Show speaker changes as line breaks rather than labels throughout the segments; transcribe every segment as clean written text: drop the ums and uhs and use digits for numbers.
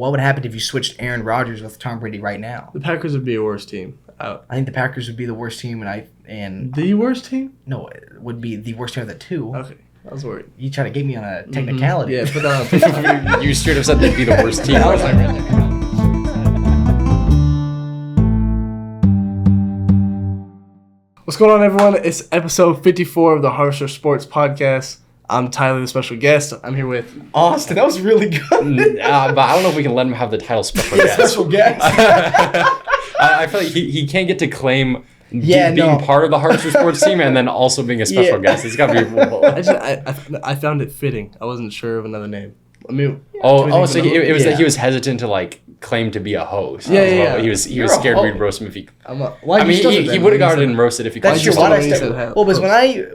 what would happen if you switched Aaron Rodgers with Tom Brady right now?
The Packers would be a worse team.
I think the Packers would be the worst team, and
The worst team?
no, it would be the worst team of the two.
Okay, I was worried.
You try to get me on a technicality.
Yeah, put that on.
You straight up said they'd be the worst team.
What's going on, everyone? It's episode 54 of the Harsher Sports Podcast. I'm Tyler, the special guest. I'm here with
Austin, that was really good.
But I don't know if we can let him have the title special guest.
Special guest.
I feel like he can't get to claim being
no.
part of the Harsher Sports team and then also being a special guest. It's got to be.
I found it fitting. I wasn't sure of another name. I mean,
So it was that he was hesitant to like claim to be a host.
Yeah.
He was
You're
scared
a
we'd
host.
roast him if he.
why
He would have got it and roasted if he.
That's
could.
true.
Why
Why
just
I
don't you say
well, because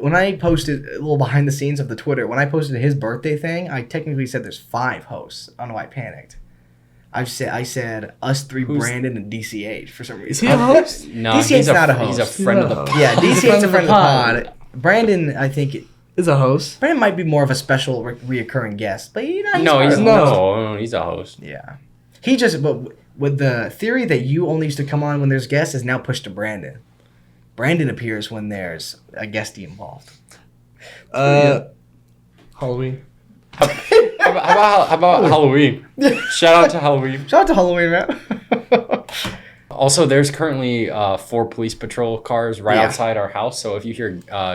when I posted a little behind the scenes of the Twitter, when I posted his birthday thing, I technically said there's 5 hosts. I don't know why I panicked. I said us 3, Brandon and DCH for some reason.
Is he a host?
No,
DC's not a
He's a
host.
friend of the.
Yeah, DCH's a friend of the pod. Brandon, I think.
Is a host.
Brandon might be more of a special reoccurring guest, but he's
No,
part
he's
of it.
no, he's a host.
Yeah, he just but with the theory that you only used to come on when there's guests is now pushed to Brandon. Brandon appears when there's a guestie involved.
Halloween.
How about Halloween? Shout out to Halloween.
Shout out to Halloween, man.
Also, there's currently 4 police patrol cars right
Yeah.
outside our house. So if you hear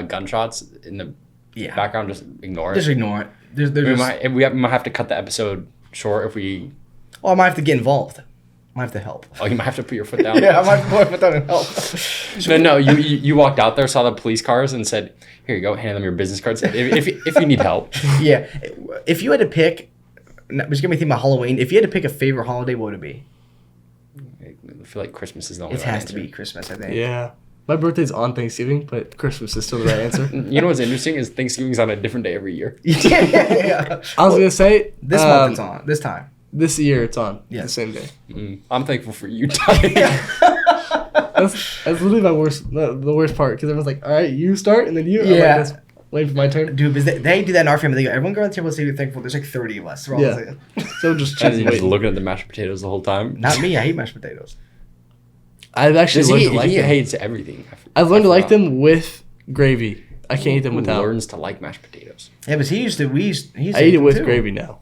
gunshots in the
Yeah,
background, just ignore
just
it.
ignore it. There's
We might have to cut the episode short if we.
well, I might have to get involved. I might have to help.
Oh, you might have to put your foot down.
Yeah, I might have to put down and help.
No. You walked out there, saw the police cars, and said, "Here you go. Hand them your business cards if you need help."
Yeah, if you had to pick, just give me a theme about Halloween. If you had to pick a favorite holiday, what would it be?
I feel like Christmas is the only.
It has to be Christmas, I think.
Yeah. My birthday's on Thanksgiving, but Christmas is still the right answer.
You know what's interesting is Thanksgiving's on a different day every year.
Yeah.
I was going to say...
This month it's on. This time.
This year it's on.
Yes.
The same day.
I'm thankful for you, Ty.
That's literally the worst part, because everyone's like, all right, you start, and then you.
Yeah.
I'm like, that's waiting for my turn.
Dude, because they do that in our family. They go, everyone go around the table and say you're thankful. There's like 30 of us. We're all
Yeah. So just
And
choosing.
you're just looking at the mashed potatoes the whole time.
Not me. I hate mashed potatoes.
I've actually learned to like
He
them.
hates everything.
I've learned to like
forgot.
them with gravy. I can't eat them
Who
without.
learns to like mashed potatoes?
Yeah, but he used to
I eat it
them
with
too.
gravy now.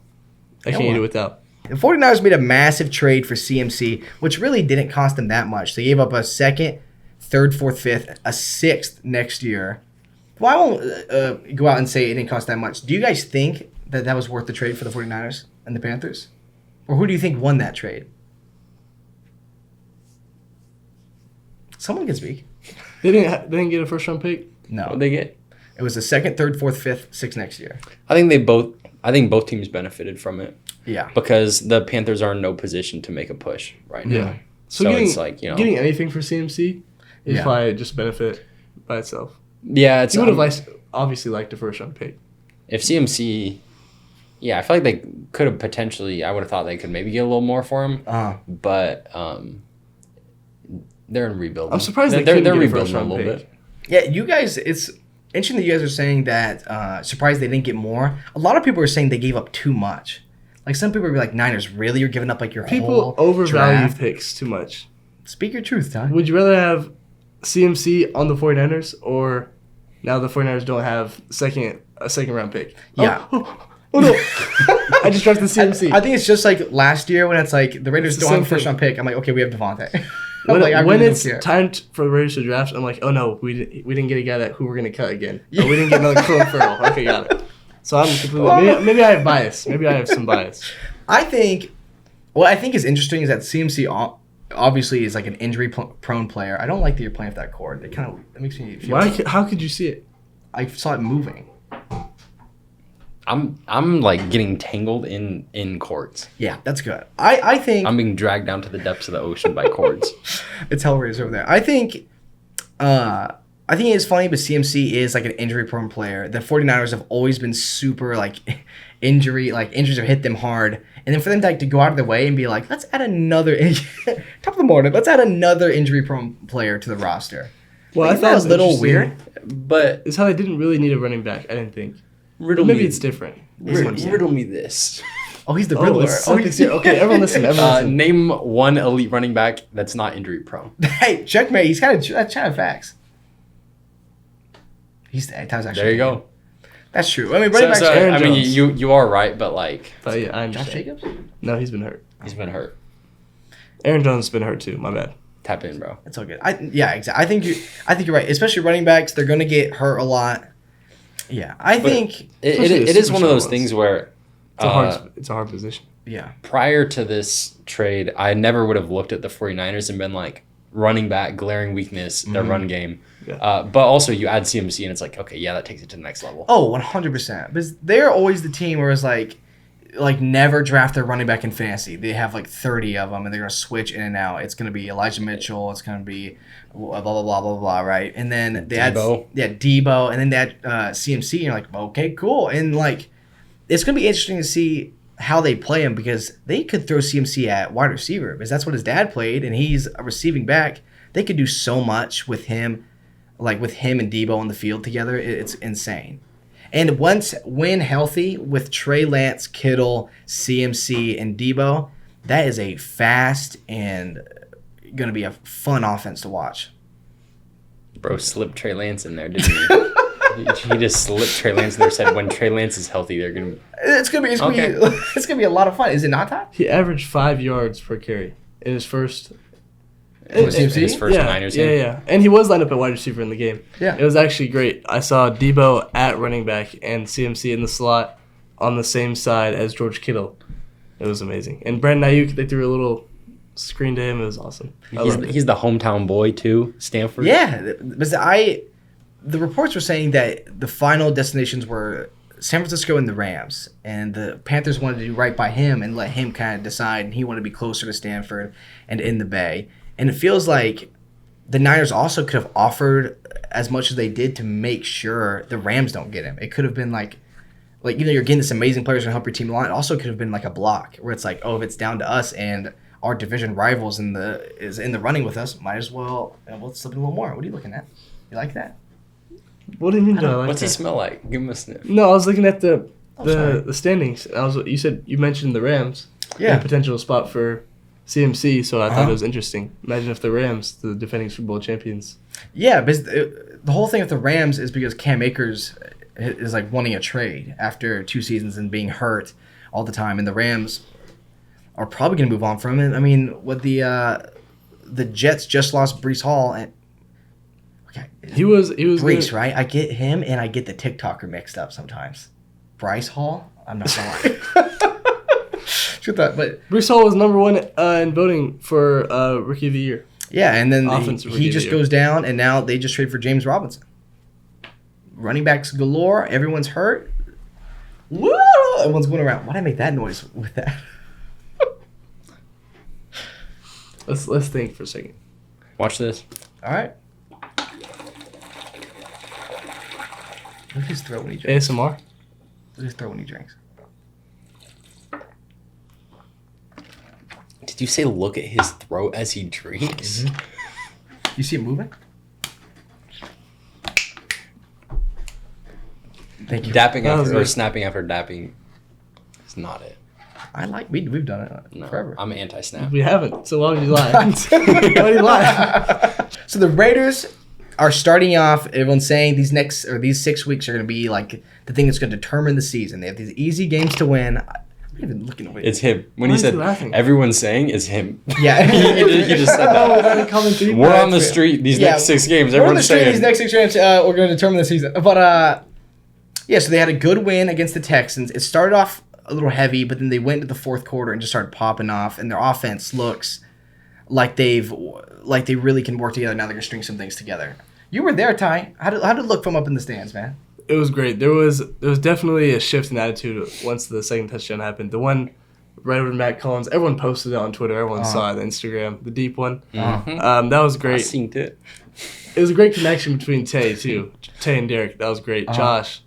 I can't eat
well.
it without.
The 49ers made a massive trade for CMC, which really didn't cost them that much. They gave up a second, third, fourth, fifth, a sixth next year. Well, I won't go out and say it didn't cost that much. Do you guys think that was worth the trade for the 49ers and the Panthers? Or who do you think won that trade? Someone can speak.
They didn't get a first round pick.
No.
What they get?
It was the second, third, fourth, fifth, sixth next year.
I think both teams benefited from it
Yeah.
because the Panthers are in no position to make a push right now.
Yeah.
So
getting,
it's like,
getting anything for CMC is
Yeah.
probably just benefit by itself.
yeah, it's
You would have obviously liked a first round pick.
if CMC. Yeah, I feel like they could have potentially. I would have thought they could maybe get a little more for him, but they're in rebuild.
I'm surprised
they're
couldn't get a
rebuilding
first
a
round
little
pick.
bit.
Yeah, you guys, it's interesting that you guys are saying that surprised they didn't get more. A lot of people are saying they gave up too much. Like some people are like, Niners, really? You're giving up like your
People
whole
overvalue
draft?
picks too much.
Speak your truth, Ty.
Would you rather have CMC on the 49ers or now the 49ers don't have a second round pick?
Yeah.
Oh no. I just drafted CMC.
I think it's just like last year when it's like the Raiders
It's the
don't have a
same
first round pick. I'm like, okay, we have Devontae.
when it's time for the Raiders to draft, I'm like, oh no, we didn't get a guy who we're gonna cut again. Oh, we didn't get another Clone Farrell. Okay, got it. So I'm completely maybe I have bias. Maybe I have some bias.
I think what I think is interesting is that CMC obviously is like an injury prone player. I don't like that you're playing with that cord. It makes me feel.
How could you see it?
I saw it moving.
I'm like getting tangled in cords.
Yeah, that's good. I think
I'm being dragged down to the depths of the ocean by cords.
it's Hellraiser over there. I think it's funny, but CMC is like an injury prone player. The 49ers have always been super like injuries have hit them hard. And then for them to go out of their way and be like, let's add another top of the morning, let's add another injury prone player to the roster.
Well,
Like,
I thought
that was a little weird.
But
It's how they didn't really need a running back. I didn't think.
riddle
Maybe
me,
it's different.
riddle me this.
Oh, he's the Riddler.
Okay, everyone listen.
Name one elite running back that's not injury prone.
Hey, checkmate. He's kind of facts.
There you go.
That's true. I mean, running backs.
I mean, you are right, but like.
But yeah, I
Josh
understand.
Jacobs?
No, he's been hurt.
He's been hurt.
Aaron Jones has been hurt too. My bad.
Tap in, bro.
It's all good. Exactly. I think you're right. Especially running backs, they're gonna get hurt a lot. Yeah, I think
it is one of those things where
it's a hard position.
Yeah.
Prior to this trade, I never would have looked at the 49ers and been like, running back, glaring weakness, their run game.
Yeah.
But also you add CMC and it's like, okay, yeah, that takes it to the next level.
Oh, 100%. Because they're always the team where it's like never draft their running back in fantasy. They have like 30 of them and they're going to switch in and out. It's going to be Elijah Mitchell. It's going to be blah, blah, blah, blah, blah, right? And then they
Debo.
Debo. And then they add CMC. And you're like, okay, cool. And like, it's going to be interesting to see how they play him because they could throw CMC at wide receiver because that's what his dad played and he's a receiving back. They could do so much with him, like with him and Debo on the field together. It's insane. And when healthy with Trey Lance, Kittle, CMC, and Debo, that is a fast and going to be a fun offense to watch.
Bro slipped Trey Lance in there, didn't he? He just slipped Trey Lance in there. Said when Trey Lance is healthy, they're gonna.
It's gonna be a lot of fun. Is it not, Ty?
He averaged 5 yards per carry in his first.
His first Niners game.
Yeah. And he was lined up at wide receiver in the game.
Yeah.
It was actually great. I saw Debo at running back and CMC in the slot on the same side as George Kittle. It was amazing. And Brandon Ayuk, they threw a little screen to him. It was awesome.
He's the hometown boy too, Stanford.
Yeah, but the reports were saying that the final destinations were San Francisco and the Rams, and the Panthers wanted to do right by him and let him kind of decide, and he wanted to be closer to Stanford and in the Bay. And it feels like the Niners also could have offered as much as they did to make sure the Rams don't get him. It could have been like you're getting this amazing players to help your team along. It also could have been like a block where it's like, oh, if it's down to us and our division rivals is in the running with us, might as well we'll slip in a little more. What are you looking at? You like that?
What do you mean?
What's he smell like? Give him a sniff.
No, I was looking at the standings. You mentioned the Rams.
Yeah.
A potential spot for CMC, so I thought it was interesting. Imagine if the Rams, the defending Super Bowl champions.
Yeah, but the whole thing with the Rams is because Cam Akers is like wanting a trade after 2 seasons and being hurt all the time, and the Rams are probably going to move on from him. I mean, what the Jets just lost Breece Hall and. Okay.
He was
Breece,
good.
right? I get him and I get the TikToker mixed up sometimes. Bryce Hall? I'm not gonna lie. But
Breece Hall was number 1 in voting for Rookie of the Year.
yeah, and then
Offensive
he
Rookie
just
of the Year.
goes down, and now they just trade for James Robinson. Running backs galore. Everyone's hurt. Woo! Everyone's going around. Why did I make that noise with that?
Let's think for a second.
Watch this.
All right. Look at his throat when he drinks.
ASMR.
Look at his throat when he drinks.
Did you say look at his throat as he drinks?
Mm-hmm. You see it moving? Thank you.
Dapping
That was
after or
good.
snapping after dapping is not it.
We've done it
No,
forever.
I'm anti-snap.
We haven't, so why would you lie? Why would you lie?
So the Raiders are starting off. Everyone's saying these 6 weeks are going to be like the thing that's going to determine the season. They have these easy games to win. I'm not even looking away.
It's him. When
Why
he
is he
said
laughing?
everyone's saying is him.
Yeah.
he just said
Oh,
that.
without a common theme?
We're on the street these next 6 games.
We're on the
Everyone's
street
saying
these next 6 games. We're going to determine the season. But yeah, so they had a good win against the Texans. It started off a little heavy, but then they went into the fourth quarter and just started popping off, and their offense looks like they really can work together. Now they're going to string some things together. You were there, Ty. How did it look from up in the stands, man?
It was great. There was definitely a shift in attitude once the second touchdown happened. The one right over Matt Collins, everyone posted it on Twitter. Everyone saw it on Instagram. The deep one.
Mhm.
That was
I
great.
synced it.
It was a great connection between Tay, too. Tay and Derek. That was great. Josh,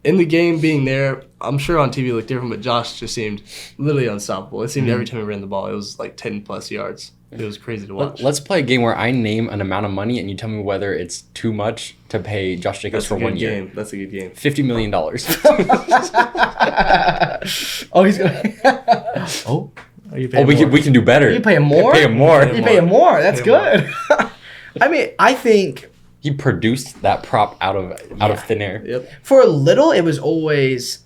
in the game being there, I'm sure on TV it looked different, but Josh just seemed literally unstoppable. It seemed every time he ran the ball, it was like 10 plus yards. It was crazy to watch.
Let's play a game where I name an amount of money and you tell me whether it's too much to pay Josh Jacobs for 1 year.
That's a good game.
$50 million.
Oh, he's gonna. Oh,
we can do better.
you pay him more.
Pay him more.
You pay him more. That's good. I mean, I think
He produced that prop out of thin air.
Yep.
for a little, it was always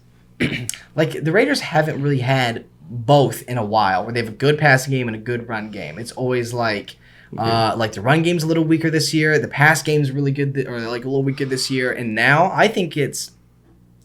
like the Raiders haven't really had both in a while, where they have a good passing game and a good run game. It's always like the run game's a little weaker this year, the pass game's really good, or like a little weaker this year, and now I think it's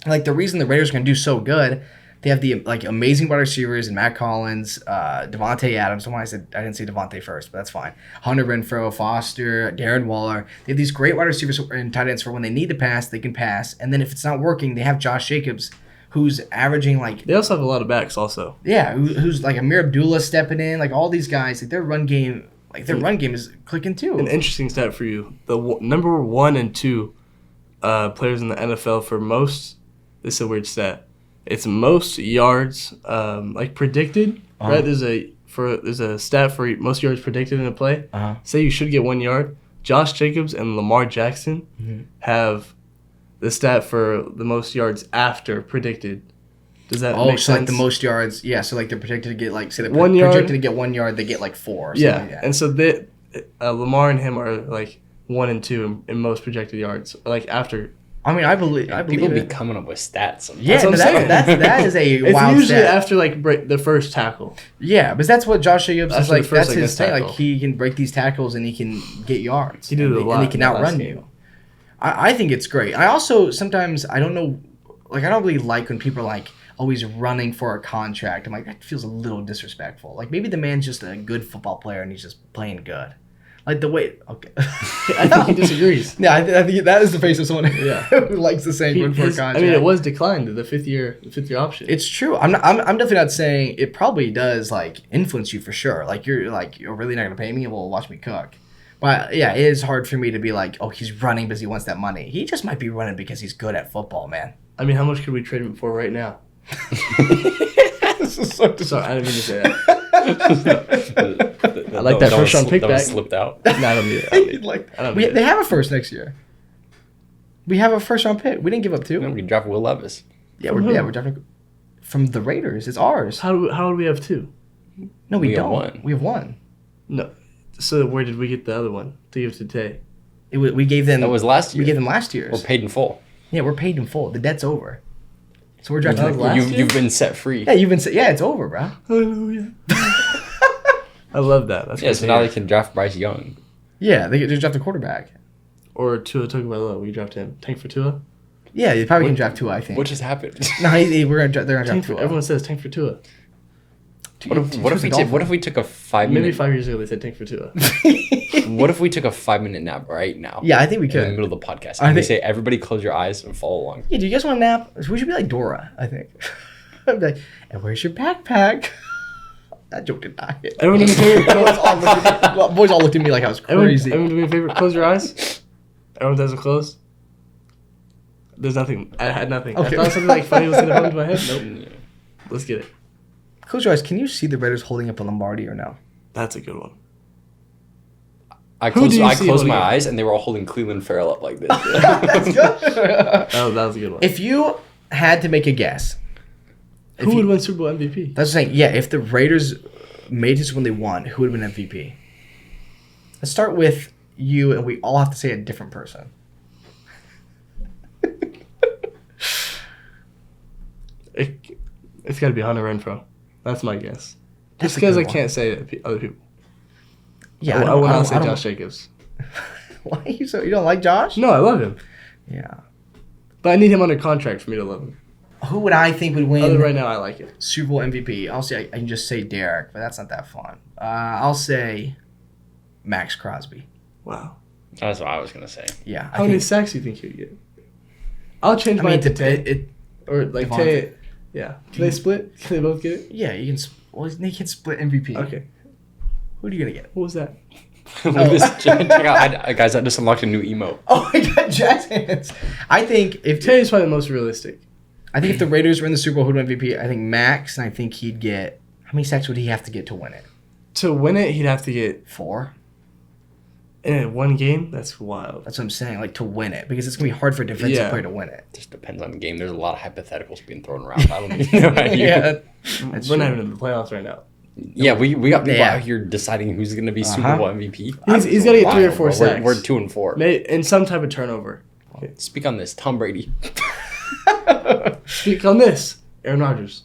like the reason the Raiders are going to do so good. They have the like amazing wide receivers and Matt Collins, Devontae Adams. I didn't say Devontae first, but that's fine. Hunter Renfrow, Foster, Darren Waller. They have these great wide receivers and tight ends for when they need to pass, they can pass. And then if it's not working, they have Josh Jacobs, who's averaging like
They also have a lot of backs also.
who's like Amir Abdullah stepping in, like all these guys, like their run game is clicking too.
An interesting stat for you: number 1 and 2 players in the NFL for most. This is a weird stat. It's most yards, like predicted. Right? There's a stat for most yards predicted in a play. Say you should get 1 yard. Josh Jacobs and Lamar Jackson have the stat for the most yards after predicted. Does that make sense?
Like the most yards, yeah. So like they're predicted to get like say they're
1 yard.
projected to get 1 yard, they get like 4. Or something like that.
And so Lamar and him are like 1 and 2 in most projected yards. Like after.
I mean, I believe
People be
it.
coming up with stats sometimes.
Yeah,
That's what I'm saying.
that is a
It's
wild
usually
stat.
after like the first tackle.
Yeah, but that's what Josh Jacobs is
After the
like.
first,
That's
I
his
guess,
thing. Like
tackle.
he can break these tackles and he can get yards.
He did it a lot
and he can
in that last
outrun
game.
you. I think it's great. I also sometimes I don't know, like I don't really like when people are like always running for a contract. I'm like that feels a little disrespectful. Like maybe the man's just a good football player and he's just playing good. Like the way, okay.
I think he disagrees.
Yeah, I think that is the face of someone
Yeah.
who likes the saying run for a contract.
I mean, it was declined the fifth year option.
It's true. I'm definitely not saying it probably does like influence you for sure. Like you're really not gonna pay me? Well, watch me cook. But yeah, it is hard for me to be like, oh, he's running because he wants that money. He just might be running because he's good at football, man.
I mean, how much could we trade him for right now?
This is so
Sorry, I didn't mean to say that. I like that first round pick
That
back.
was slipped out.
No, I don't need it.
like
I don't need
they have a first next year. We have a first round pick. We didn't give up 2.
We can draft Will Levis.
Yeah,
From
we're
who?
drafting from the Raiders. It's ours.
How would we have 2?
No, we
We have
don't.
1.
We have 1.
No. So where did we get the other one to give to Tay?
We gave them.
That was last year.
We gave them last year's.
We're paid in full.
Yeah, we're paid in full. The debt's over. So we're drafting
That was
like
last year?
You've been set free.
Yeah, it's over, bro.
Hallelujah. I love that. That's
Yeah,
good
so
to
now
hear.
they can draft Bryce Young.
Yeah, they just draft a quarterback.
Or Tua Tagovailoa. We draft him. Tank for Tua.
Yeah, you probably can draft 2, I think.
What just happened?
No, they're gonna
Tank
draft
for,
2.
everyone says tank for Tua.
What if we took a 5
Maybe
minute?
5 years ago they said tank for Tua.
What if we took a 5-minute nap right now?
Yeah, I think we
In the
could.
middle of the podcast,
I
and we
think-
say everybody close your eyes and follow along.
Yeah, do you guys want to nap? We should be like Dora, I think. I'd be like, and where's your backpack? That joke did not hit.
Everyone do me a favor.
Boys all looked at me like I was crazy.
Everyone do me a favor. Close your eyes. Everyone does it close. There's nothing. I had nothing.
Okay.
I thought something like funny was gonna come into my head. Nope. Let's get it.
Close your eyes. Can you see the Raiders holding up a Lombardi or no?
That's a good one.
I
Who do you see
closed my
holding it?
eyes, and they were all holding Cleveland Farrell up like this.
That's good.
That was a good one.
If you had to make a guess,
Who would win Super Bowl MVP?
that's the thing. Yeah, if the Raiders made it when they won, who would win MVP? Let's start with you, and we all have to say a different person.
It's got to be Hunter Renfrow. That's my guess.
That's
Just
a
because
good
I
one.
can't say other people.
Yeah,
I will not say
I don't-
Josh Jacobs.
Why are you so? You don't like Josh?
No, I love him,
Yeah.
but I need him under contract for me to love him.
Who would I think would
Other
win
right now, I like it.
Super Bowl MVP? I'll say I can just say Derek, but that's not that fun. I'll say Max Crosby.
Wow.
That's what I was gonna say.
Yeah.
How many sacks do you think he would get? I'll change
I
mine
mean,
to Tay.
it,
Or like
Devontae.
Tay. Yeah. Can they split? Can they both get it?
yeah, you can. Well, they can split MVP.
Okay.
Who are you gonna get?
What was that?
Check out, guys! I just unlocked a new emote.
Oh, I got jazz hands. I think if
Tay is probably the most realistic.
I think if the Raiders were in the Super Bowl, who'd win MVP? I think Max, and I think he'd get. How many sacks would he have to get to win it?
To win it, he'd have to get
4.
in one game. That's wild.
That's what I'm saying. Like to win it, because it's gonna be hard for a defensive player to win it.
Just depends on the game. There's a lot of hypotheticals being thrown around. I don't even know about you.
That's
We're not
true.
even in the playoffs right now.
Yeah, we got people
Yeah.
out here deciding who's going to be Super Bowl MVP.
He's got to get 3 or
Wild,
4
bro.
sacks.
We're 2 and 4.
In some type of turnover.
Speak on this, Tom Brady.
Speak on this, Aaron Rodgers.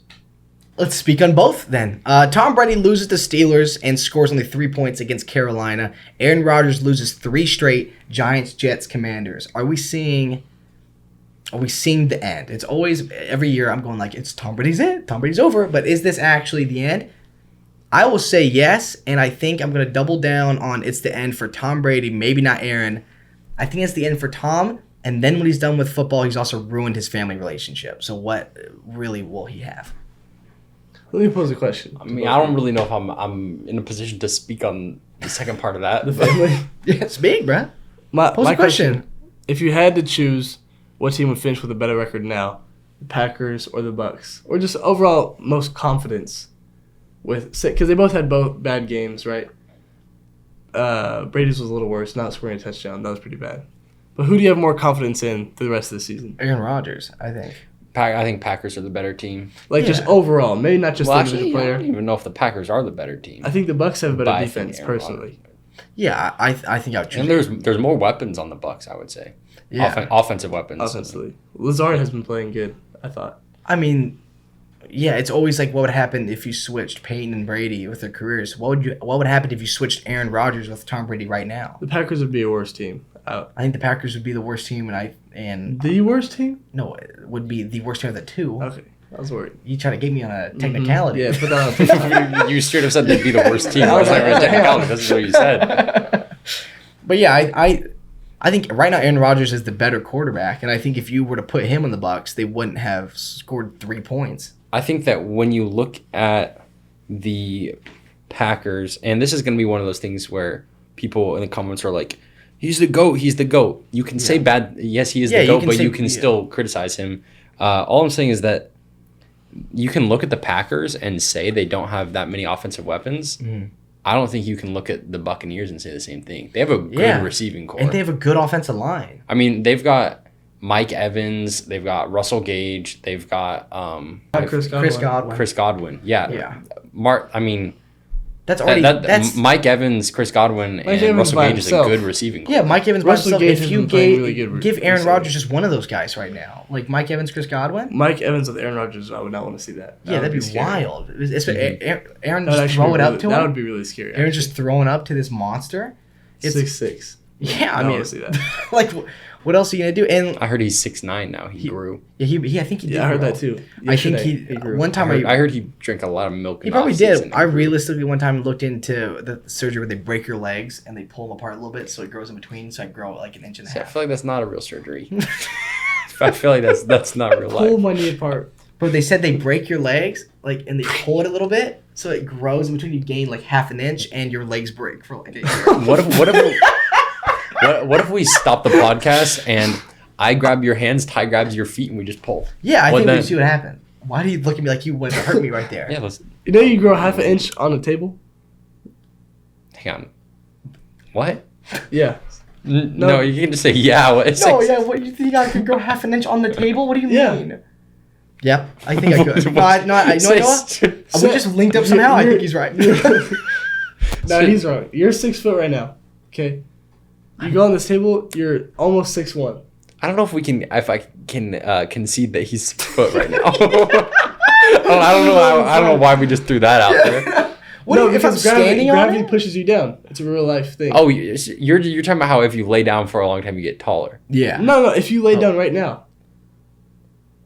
Let's speak on both then. Tom Brady loses to Steelers and scores only 3 points against Carolina. Aaron Rodgers loses 3 straight. Giants, Jets, Commanders. Are we seeing the end? It's always every year I'm going like it's Tom Brady's it. Tom Brady's over. But is this actually the end? I will say yes, and I think I'm going to double down on it's the end for Tom Brady, maybe not Aaron. I think it's the end for Tom, and then when he's done with football, he's also ruined his family relationship. So what really will he have?
Let me pose a question.
I mean, I don't really know if I'm in a position to speak on the second part of that.
The family.
Yeah, it's big, bruh.
My
a question.
If you had to choose what team would finish with a better record now, the Packers or the Bucks, or just overall most confidence with, because they both had both bad games, right? Brady's was a little worse, not scoring a touchdown. That was pretty bad. But who do you have more confidence in for the rest of the season?
Aaron Rodgers, I think.
I think Packers are the better team.
Like just overall, maybe not just
Well,
the
actually,
individual
I
player.
don't even know if the Packers are the better team.
I think the Bucks have a
But
better
I think
defense,
Aaron
personally.
Yeah, I think I would choose.
And there's more weapons on the Bucks, I would say.
Yeah.
Offensive weapons.
Offensively, Lazard has been playing good. I thought.
I mean, yeah, it's always like what would happen if you switched Peyton and Brady with their careers. What would happen if you switched Aaron Rodgers with Tom Brady right now?
The Packers would be a worse team.
I think the Packers would be the worst team, and
The worst team?
no, it would be the worst team of the two.
Okay, I was worried.
You try to get me on a technicality.
Yeah, put that on.
You straight up said they'd be the worst team. I was like, technicality, that's what you said.
But yeah, I think right now Aaron Rodgers is the better quarterback, and I think if you were to put him on the Bucks, they wouldn't have scored 3 points.
I think that when you look at the Packers, and this is going to be one of those things where people in the comments are like, he's the GOAT, he's the GOAT. You can say bad, yes, he is the GOAT, but you can still criticize him. All I'm saying is that you can look at the Packers and say they don't have that many offensive weapons.
Mm-hmm.
I don't think you can look at the Buccaneers and say the same thing. They have a good receiving core.
And they have a good offensive line.
I mean, they've got Mike Evans, they've got Russell Gage, they've got
Chris Godwin.
Chris Godwin. Yeah.
Yeah.
I mean,
That's already that's
Mike Evans, Chris Godwin, and
Evans
Russell
by
Gage is a
himself.
good receiving core.
yeah. Mike Evans by
Russell
himself.
Gage
If
has
you
been playing really good
give Aaron
recently.
Rodgers just one of those guys right now, like Mike Evans, Chris Godwin.
Mike Evans with Aaron Rodgers, I would not want to see that.
Yeah, that'd be
scary.
wild. Aaron
That would
just
actually
throw it
be
up
really-
to
That
him.
would be really scary.
Aaron's just throwing up to this monster. It's
6'6".
yeah. I
I
mean,
wanna see that.
like, what else are you gonna do? And
I heard he's 6'9" now. He grew.
yeah, I think he did.
Yeah, I heard
grow.
that too.
I think
Yesterday, grew.
one time
I heard he drank a lot of milk.
he
in
probably
off-season
did.
and
I
grew.
realistically one time looked into the surgery where they break your legs and they pull them apart a little bit so it grows in between, so I grow like an inch and a
See, I
half.
feel like that's not a real surgery. I feel like that's not real
Pull
life.
my knee apart.
But they said they break your legs like and they pull it a little bit so it grows in between. You gain like half an inch and your legs break for like a year.
What if we stop the podcast and I grab your hands, Ty grabs your feet, and we just pull?
Yeah, I
Well,
think
then-
we see what happened. Why do you look at me like you wouldn't hurt me right there?
Yeah, let's
You know you grow half an inch on a table?
hang on. What?
Yeah.
No, you can just say yeah. What?
No, yeah, what you think I could grow half an inch on the table? What do you
Yeah.
mean? Yep, I think I could. I
Say-
we just linked up somehow. I think he's right.
No, he's wrong. You're 6 foot right now. Okay. You go on this table, you're almost 6'1".
I don't know if I can concede that he's 6 foot right now. I don't know why we just threw that out there.
What if I'm standing on
gravity
it?
pushes you down. It's a real life thing.
Oh, you're talking about how if you lay down for a long time you get taller.
Yeah.
No, if you lay down right now,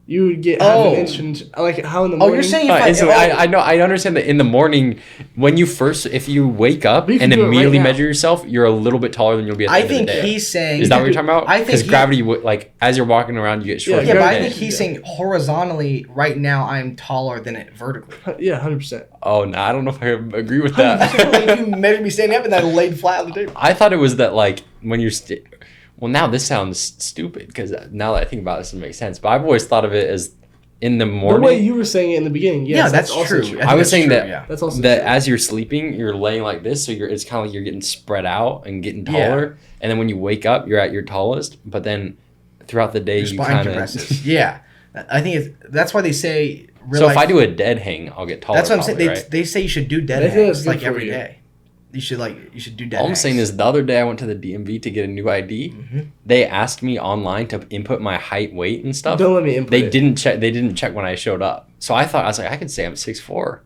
you would get half an inch. And, like how in the morning.
Oh, you're saying if
Instantly, I know. I understand that in the morning, when if you wake up
But you can
and
do it right
immediately
now.
measure yourself, you're a little bit taller than you'll be at the
I
end of the
think
day.
he's saying.
Is that what you're talking about?
I think
Because gravity, like as you're walking around, you get shorter.
Yeah, but I
gravity-
think he's saying horizontally. Right now, I'm taller than it vertically.
Yeah, 100%.
Oh no, I don't know if I agree with
Like,
that.
if you measure me standing up and then laid flat on the table.
I thought it was that like when you're. Well, now this sounds stupid because now that I think about it, this doesn't make sense. But I've always thought of it as in the
The
morning.
way you were saying it in the beginning, yes,
Yeah, that's
also
true.
I was
that's
saying
true,
that
yeah.
That's also
that
true.
as you're sleeping, you're laying like this, so it's kind of like you're getting spread out and getting
Yeah.
taller. And then when you wake up, you're at your tallest. But then throughout the day,
Your
you
spine
kind
compresses.
of.
Yeah, I think that's why they say. Real
So
life,
if I do a dead hang, I'll get taller.
that's what I'm saying.
probably,
They,
right?
they say you should do dead
They say
hangs
that's good
like
for
every
you.
day. You should do dead.
All I'm
hangs.
saying is the other day I went to the DMV to get a new ID. They asked me online to input my height, weight, and stuff.
Don't let me input
They
it.
didn't check. They didn't check when I showed up. So I was like, I could say I'm 6'4".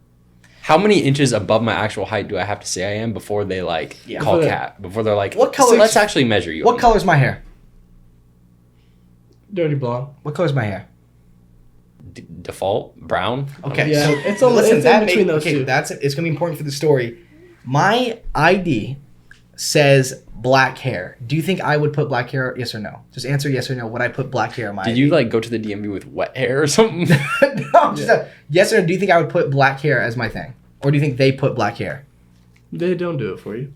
How many inches above my actual height do I have to say I am before they
Yeah.
call
Before
cat? Before they're like,
What color-
Let's actually measure you.
What color's my hair?
Dirty blonde.
What color's my hair?
Default brown.
Okay,
Yeah,
so
it's all- it's in between those two.
It's gonna be important for the story. My ID says black hair. Do you think I would put black hair? Yes or no? Just answer yes or no. Would I put black hair on my?
Did
ID?
you like go to the DMV with wet hair or something?
No, yes or no? Do you think I would put black hair as my thing, or do you think they put black hair?
They don't do it for you.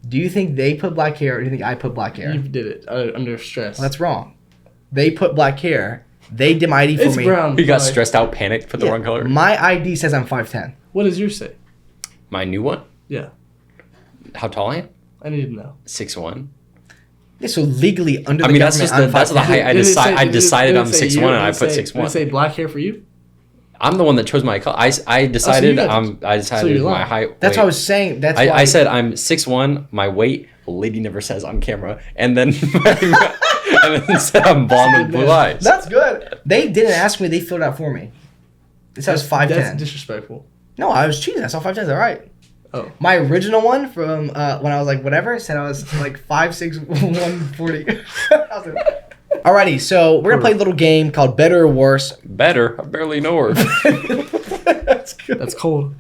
Do you think they put black hair, or do you think I put black hair?
You did it under stress.
Well, that's wrong. They put black hair. They did my ID for
it's
me.
brown.
You got
Bye.
stressed out, panicked, put the
Yeah,
wrong color.
My ID says I'm 5'10".
What does yours say?
My new one.
Yeah,
How tall I am?
I need to know.
6'1".
Yeah, so legally under the
I mean, that's
government,
just the
I'm
height I
Did it
decide.
say-
I
did it-
decided
did it
I'm
say
6'1"
you?
and I
Did it
put
say-
6'1".
Did it say black hair for you?
I'm the one that chose my color. I decided
got
I decided
you're
my
lying.
height.
That's
weight.
what I was saying. That's why
I said I'm 6'1", my weight. Lady never says on camera, and then and then said I'm blonde with blue eyes.
That's good. They didn't ask me. They filled it out for me. It says
That's
5'10".
disrespectful.
No, I was cheating. I saw 5'10". All right.
Oh.
My original one from when I was like whatever said I was like 5'6", 140. Alrighty, so we're gonna play a little game called Better or Worse.
Better. I barely know her.
That's good.
That's cold.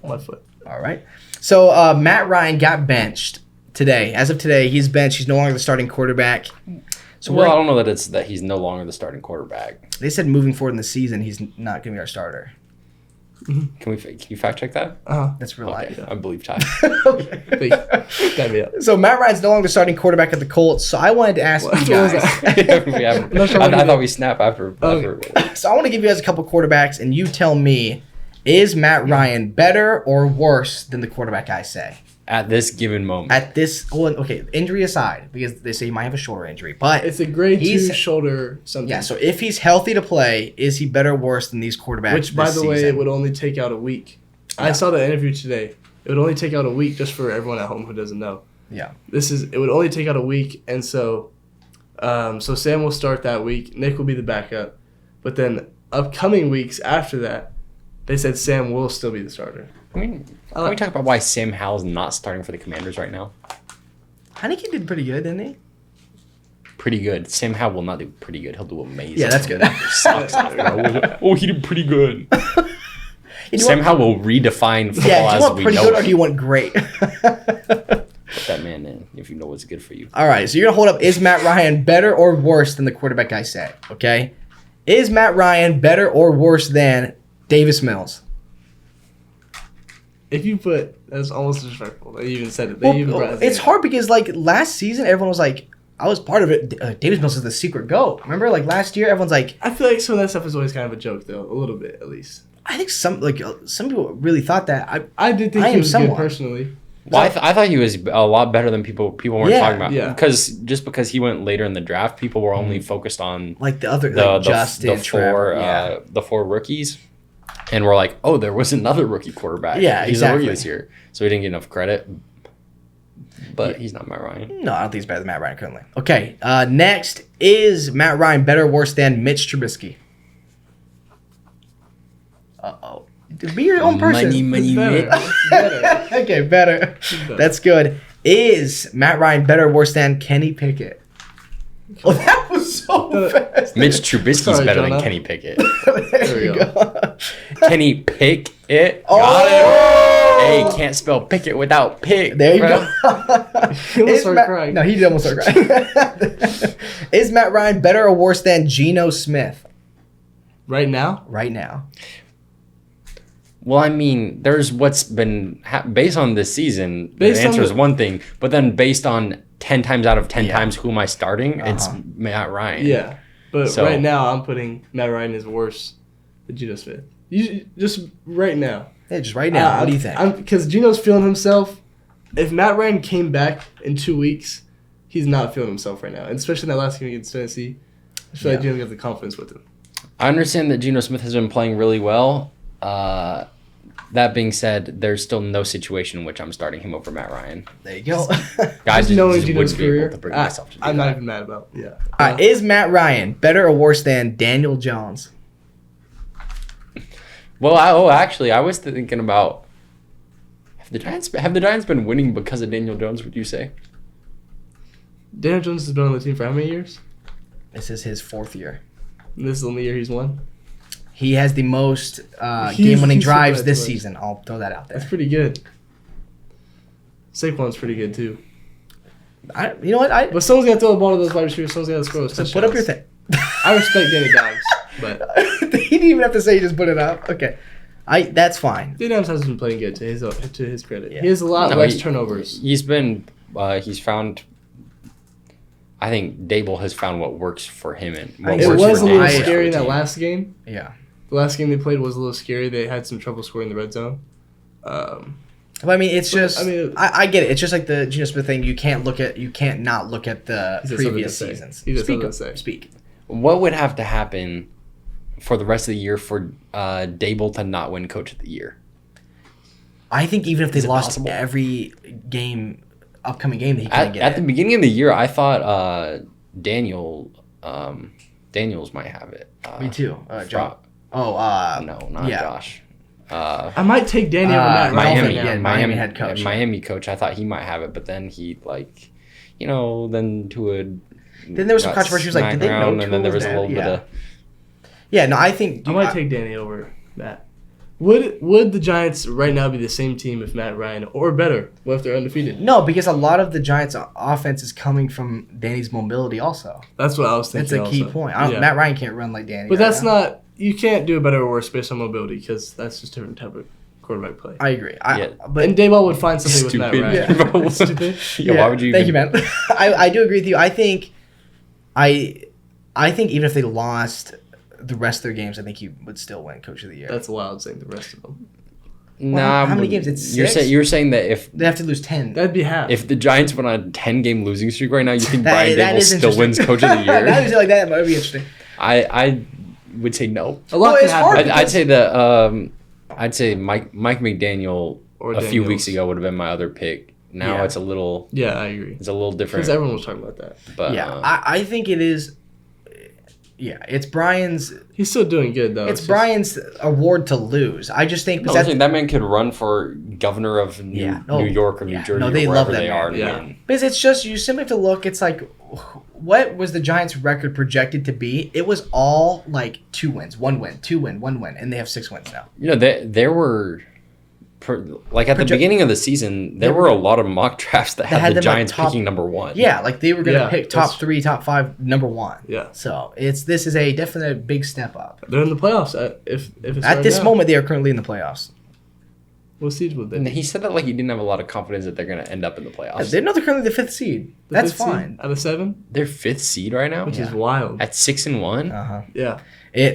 My foot.
All right. So Matt Ryan got benched today. As of today, he's benched. He's no longer the starting quarterback. So
Well, I don't know that it's that he's no longer the starting quarterback.
they said moving forward in the season, he's not going to be our starter.
Can you fact check that?
That's real
Okay,
life.
I believe Ty.
Got me up.
So Matt Ryan's no longer starting quarterback at the Colts. So I wanted to ask
What
you
was
guys.
that?
We haven't-
Not sure what
I
you
thought
did.
we snap after.
So I want to give you guys a couple quarterbacks, and you tell me, is Matt Ryan better or worse than the quarterback I say?
At this given moment.
At this, well, okay, injury aside, because they say he might have a shoulder injury, but
It's a grade 2
He's-
shoulder something.
yeah. So if he's healthy to play, is he better or worse than these quarterbacks?
Which, by
this
the way,
season?
it would only take out a week. I saw the interview today. It would only take out a week, just for everyone at home who doesn't know.
Yeah.
It would only take out a week, and so Sam will start that week. Nick will be the backup, but then upcoming weeks after that, they said Sam will still be the starter.
I mean, can we talk about why Sam Howell's not starting for the Commanders right now?
Heineke did pretty good, didn't he?
Pretty good. Sam Howell will not do pretty good. He'll do amazing.
Yeah, that's good.
Sucks. Oh, he did pretty good.
You know
Sam
what?
Howell will redefine football
Yeah, do you
as
want
we
pretty
know
good or
it.
do you want great?
Put that man in if you know what's good for you.
All right, so you're gonna hold up: is Matt Ryan better or worse than the quarterback I say? Okay, is Matt Ryan better or worse than Davis Mills?
If you put, that's almost disrespectful. They even said it. They even brought his
It's
name.
hard because like last season, everyone was like, I was part of it. Davis Mills is the secret GOAT. Remember, like last year, everyone's like,
I feel like some of that stuff is always kind of a joke, though, a little bit at least.
I think some people really thought that.
I did think
I
he
am
was
someone.
good personally.
Well, I thought he was a lot better than people weren't
Yeah,
talking about.
yeah.
Because he went later in the draft, people were only focused on
Like the other,
the
Justin, Trevor,
the four rookies, and we're like, oh, there was another rookie quarterback.
Yeah,
he's
exactly.
a rookie this year, so he didn't get enough credit. But he's not Matt Ryan.
No, I don't think he's better than Matt Ryan currently. Okay, next is Matt Ryan better or worse than Mitch Trubisky? Uh-oh. Be your own person.
It's better. It's better.
Okay, better.
better.
That's good. Is Matt Ryan better or worse than Kenny Pickett? Oh, that was so fast.
Mitch Trubisky's
Sorry,
better
Jonah.
than Kenny Pickett.
There
we
you
go.
go.
Kenny Pickett.
Oh!
Got it. Hey, can't spell Pickett without pick.
There you
bro.
go.
He almost
Is
started
Matt-
crying.
No, he did almost start crying. Is Matt Ryan better or worse than Geno Smith
Right now?
right now?
Well, I mean, there's what's been based on this season.
Based
the answer
on
is one thing, but then based on 10 times out of 10
Yeah.
times who am I starting? It's
Uh-huh.
Matt Ryan.
Yeah. But
So-
right now, I'm putting Matt Ryan as worse than Geno Smith? You just right now.
Yeah, just right now. What do you think?
Because Geno's feeling himself. If Matt Ryan came back in 2 weeks, he's not feeling himself right now, and especially in that last game against Tennessee. I feel like Geno got the confidence with him.
I understand that Geno Smith has been playing really well. That being said, there's still no situation in which I'm starting him over Matt Ryan.
There you go.
Guys,
Just knowing
just
Geno's
wouldn't be able
career,
to bring myself to do
I'm
that.
not even mad about. Yeah.
Is Matt Ryan better or worse than Daniel Jones?
Well, actually, I was thinking about have the Giants been winning because of Daniel Jones? Would you say?
Daniel Jones has been on the team for how many years?
This is his 4th year.
And this is the only year he's won.
He has the most
He's-
game-winning
he's
drives
super
this
athletic.
season. I'll throw that out
That's
there.
pretty good. Saquon's pretty good too.
You know what?
But someone's got to throw the ball to those wide receivers. Someone's got to score those
So
touchdowns.
put up your thing.
I respect Danny Dimes, but
He didn't even have to say he just put it up. Okay. That's fine.
Danny Dimes hasn't been playing good to his credit.
Yeah.
He has a lot
No,
less
he-
turnovers.
He's been he's found. I think Dable has found what works for him and what
It
works
was
for
a little
Daniel for
scary in
the
that
team.
last game.
Yeah.
The last game they played was a little scary. They had some trouble scoring in the red zone.
But I mean, it's
But,
just.
I mean-
I get it. It's just like the Geno Smith thing. You can't not look at the
He's got
previous
something to say.
seasons.
He's got
Speak.
something to say.
Speak.
What would have to happen for the rest of the year for Dable to not win Coach of the Year?
I think even if they
Is it
lost
possible?
every upcoming game, that he can't get
At the
it.
beginning of the year, I thought Daniels might have it.
Me too. Josh.
No, not
yeah.
Josh.
I might take Danny over Matt Ryan.
Miami,
yeah, Miami head coach.
Miami coach. I thought he might have it, but then he then Tua.
Then there was some
got
controversy. He was like, did they know
smacked around, and then
Tua
there was a
was
little
bad?
bit
Yeah.
of.
Yeah, no, I think.
I might take Danny over Matt. Would the Giants right now be the same team if Matt Ryan or better? What if they're undefeated?
No, because a lot of the Giants' offense is coming from Danny's mobility. Also,
That's what I was thinking.
that's a key
also.
point.
Yeah.
Matt Ryan can't run like Danny.
But
right
that's
now.
not. You can't do a better or worse based on mobility because that's just a different type of quarterback play.
I agree.
Yeah.
But
And Dayball would find something with Matt
Stupid.
Ryan.
Yeah.
Stupid.
Yeah, why would you?
Thank you,
even-
man. I do agree with you. I think even if they lost the rest of their games, I think he would still win Coach of the Year.
That's wild saying the rest of them.
Nah,
how many games? It's
you're
6?
saying you're saying that
They have to lose 10.
That'd be half.
if the Giants went on a 10-game losing streak right now, you think
That-
Brian
that
Dable
is
still wins
interesting.
Coach of the Year?
Now you say it like that, it might be interesting.
I would say no.
a lot
Well,
can
it's
happen.
hard.
I'd say that I'd say Mike McDaniel
Or
a few
Daniels.
weeks ago would have been my other pick. Now
Yeah.
it's a little
Yeah, I agree.
different.
Because everyone was talking about that.
But
Yeah, I think it is. Yeah, it's Brian's.
He's still doing good though.
It's
just-
Brian's award to lose. I just think
no,
because
listen, that man could run for governor of
Yeah. Oh,
New York or New
yeah.
Jersey
No,
or
they love
wherever
that
they
man.
are. and
Yeah.
win.
because it's just you simply have to look. It's like, what was the Giants' record projected to be? It was all like 2 wins, 1 win, 2 win, 1 win, and they have 6 wins now.
You know, there were, like at the beginning of the season, there were a lot of mock drafts that
had
had the
them, like,
Giants
top-
picking number 1.
Yeah, like they were gonna
Yeah,
pick top
that's-
3, top 5, number 1.
Yeah.
So this is a definite big step up.
They're in the playoffs. If it's
At
right
this
now.
moment, they are currently in the playoffs.
What seed would they
And
be?
he said that like he didn't have a lot of confidence that they're going to end up in the playoffs.
Oh,
They're currently the 5th seed.
The
That's
fifth seed
fine.
out of 7,
They're 5th seed right now
which
Yeah.
is wild.
at 6-1.
Uh-huh.
Yeah.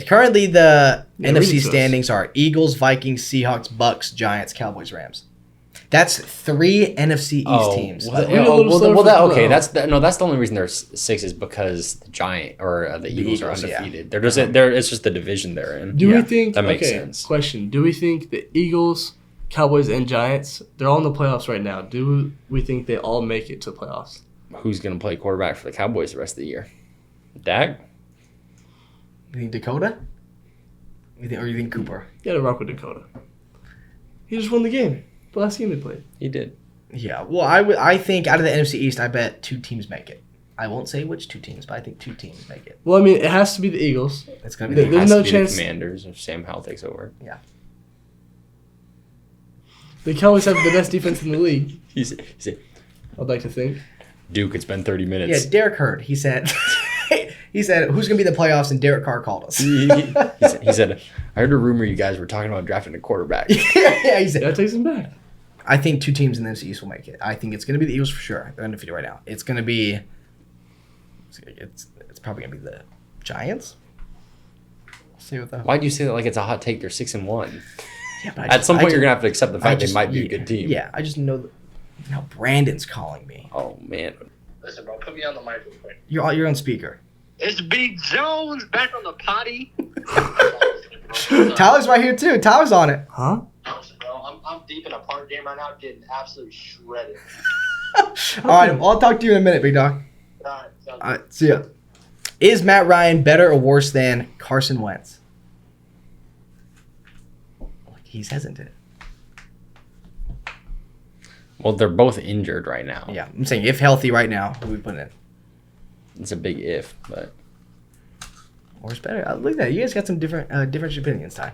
Currently the
Yeah, read it
NFC
to us.
standings are Eagles, Vikings, Seahawks, Bucks, Giants, Cowboys, Rams. That's 3 NFC East teams.
Well,
We're a little slower for the
okay.
playoffs.
That's the only reason there's 6 is because the Giant or the Eagles are
Eagles, yeah.
undefeated. They're just it's just the division they're in.
Do
Yeah,
we think
that makes
okay,
sense.
Question: do we think the Eagles, Cowboys, and Giants they're all in the playoffs right now? Do we think they all make it to the playoffs?
Who's going to play quarterback for the Cowboys the rest of the year? Dak?
You think Dakota? Or you think Cooper?
You gotta rock with Dakota. He just won the game. The last game they played.
He did.
Yeah. Well, I think out of the NFC East, I bet 2 teams make it. I won't say which 2 teams, but I think 2 teams make it.
Well, I mean, it has to be the Eagles.
It's gonna be
There's
the
Has
no
to be
chance-
The Commanders if Sam Howell takes over.
The Cowboys have the best defense in the league.
He said,
I'd like to think.
Duke, it's been 30
Yeah,
minutes.
Derek Hurd. He said, he said, who's gonna be in the playoffs? And Derek Carr called us.
He said, I heard a rumor you guys were talking about drafting a quarterback.
Yeah, he said.
That takes him back.
I think 2 teams in the NFC East will make it. I think it's gonna be the Eagles for sure. They're undefeated right now. It's gonna be. It's probably gonna be the Giants. See what the
Why'd you say that like it's a hot take? They're 6-1.
Yeah, but
At some point, you're gonna have to accept the fact they might be a good team.
Yeah, I just know that now Brandon's calling me.
Oh man.
Listen, bro, put me on the mic real quick.
You're on speaker.
It's Big Jones back on the potty.
Tyler's right here too. Tyler's on it.
Huh?
Bro, I'm deep in a park game right now, getting absolutely shredded.
All right, I'll talk to you in a minute, big dog.
All right, sounds
All right, see ya. Is Matt Ryan better or worse than Carson Wentz? He's hesitant.
Well, they're both injured right now.
Yeah, I'm saying if healthy right now, who we put in?
It's a big if, but
Worse better. Look at that. You guys got some different opinions, Ty.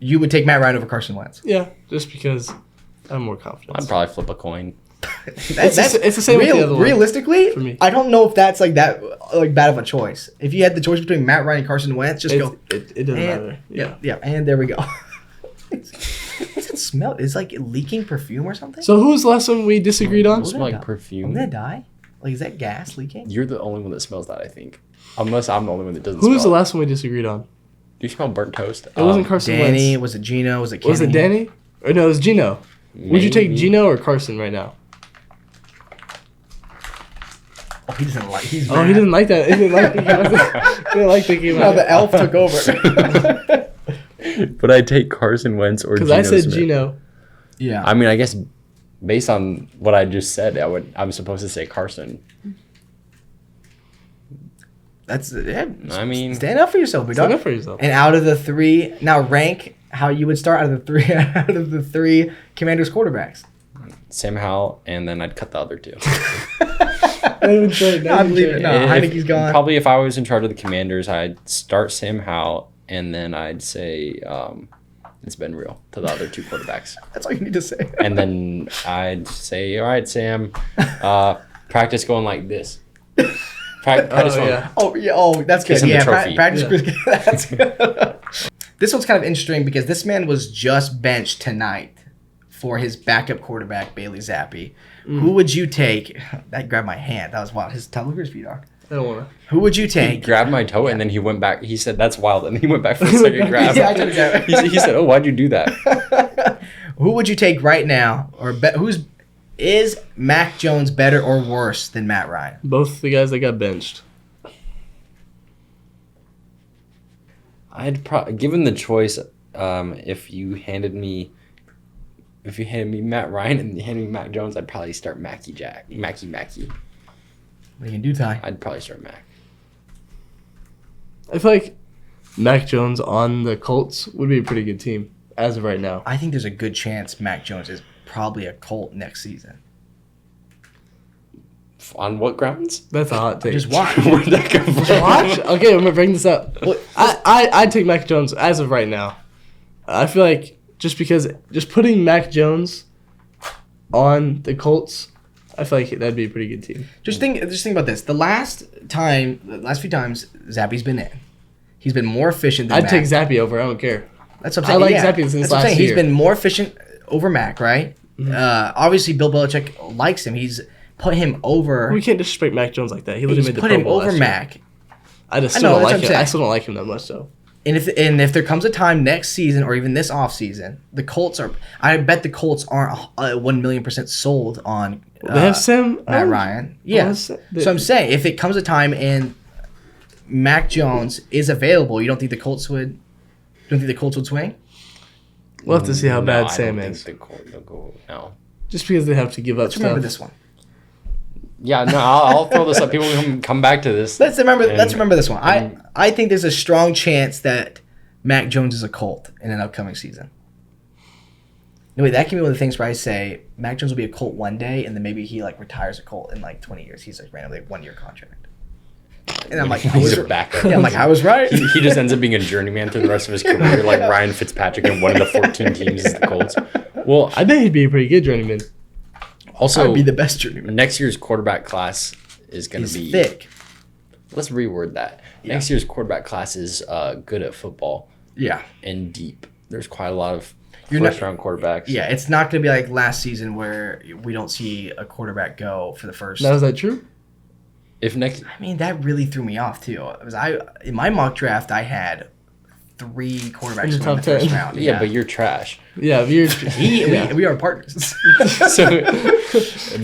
You would take Matt Ryan over Carson Wentz.
Yeah, just because I have more confidence.
I'd probably flip a coin.
It's the same with the other one,
realistically,
for me.
I don't know if that's like that bad of a choice. If you had the choice between Matt Ryan and Carson Wentz, just go.
It doesn't matter. Yeah.
Yeah, and there we go. What's it smell? It's like leaking perfume or something.
So who was the last one we disagreed on?
What?
Smell like
Did
perfume.
that die? Like, is that gas leaking?
You're the only one that smells that, I think. Unless I'm the only one that doesn't
Who was the
smell it.
last one we disagreed on?
Do you smell burnt toast?
It wasn't Carson
Danny?
Wentz.
Was it Gino? Was it Kenny?
Was it Danny? Or no, it was Gino. Would you take
Maybe.
Gino or Carson right now?
Oh, he doesn't like. He's
Oh, he didn't like that. He didn't like thinking about that. He didn't like thinking
No,
about
the elf took over.
But I take Carson Wentz or
Because
Geno
I said
Smith.
Gino.
Yeah.
I mean, I guess based on what I just said, I'm supposed to say Carson.
That's. Yeah,
I mean,
stand up for yourself, big
Stand
dog.
up for yourself.
And out of the three, now rank how you would start out of the three Commanders quarterbacks.
Sam Howell, and then I'd cut the other two.
I didn't say it.
No, I believe it. No,
If-
Heineke's gone.
Probably if I was in charge of the Commanders, I'd start Sam Howell, and then I'd say it's been real to the other two quarterbacks.
That's all you need to say.
And then I'd say, all right, Sam, practice going like this. Practice going.
yeah.
Oh yeah. Oh, that's good.
Kissing the
Yeah,
trophy.
practice. That's good. This one's kind of interesting because this man was just benched tonight for his backup quarterback Bailey Zappi. Who would you take? That grabbed my hand. That was wild. His look at his feet, dog.
I don't want to.
Who would you
He
take?
grabbed my toe, and then he went back. He said, that's wild. And he went back for a second grab.
Yeah, I took that.
He said, oh, why'd you do that?
Who would you take right now, or is Mac Jones better or worse than Matt Ryan?
Both the guys that got benched.
Given the choice, if you handed me Matt Ryan and you handed me Mac Jones, I'd probably start Mackie.
What you can do, Ty?
I'd probably start Mac.
I feel like Mac Jones on the Colts would be a pretty good team as of right now.
I think there's a good chance Mac Jones is probably a Colt next season.
On what grounds?
That's a hot take.
Just watch.
Where'd that come from?
Watch? Okay, I'm gonna bring this up.
Well,
I'd take Mac Jones as of right now. I feel like just putting Mac Jones on the Colts, I feel like that'd be a pretty good team.
Just think about this. The last few times Zappi's been in, he's been more efficient than
I'd
Mac.
take Zappi over. I don't care.
That's what I'm saying.
I like
yeah.
Zappi since
That's what I'm
last
saying.
year.
He's been more efficient over Mac, right? Obviously, Bill Belichick likes him. He's put him over.
We can't disrespect Mac Jones like that. He literally
He's
made the
put
Pro
him
Bowl
over
last year.
Mac.
I just
I
still
know,
don't
that's
like
what
him.
I'm
I
saying.
still don't like him that much though.
And if there comes a time next season or even this offseason, the Colts are. I bet the Colts aren't 1,000,000% sold on.
They have Sam
Matt Ryan. Yeah. So I'm saying if it comes a time and Mac Jones is available, you don't think the Colts would? Don't think the Colts would swing?
We'll have to see how
No,
bad
I
Sam
don't
is.
think they'll go. No.
Just because they have to give up
Let's remember
stuff.
this one.
Yeah, no, I'll throw this up. People come back to this.
Let's remember this one.
and-
I think there's a strong chance that Mac Jones is a Colt in an upcoming season. Anyway, that can be one of the things where I say Mac Jones will be a Colt one day, and then maybe he like retires a Colt in like 20 years. He's like randomly 1 year contract. And I'm like, I
He's
was,
a backup.
yeah, I'm like, I was right.
He just ends up being a journeyman through the rest of his career, like Ryan Fitzpatrick, and one of the 14 teams is the Colts. Well,
I think he'd be a pretty good journeyman.
also,
I'd be the best journeyman.
next year's quarterback class is going to
He's
be
thick.
Let's reword that.
Yeah.
Next year's quarterback class is good at football
Yeah.
and deep. There's quite a lot of
You're not-
first-round quarterbacks.
Yeah, it's not going to be like last season where we don't see a quarterback go for the first.
Now is that true?
If next,
I mean, that really threw me off too. In my mock draft, I had 3 quarterbacks
In the
in the
top
first
10.
round.
Yeah, but you're trash.
Yeah, we're
We are partners.
So,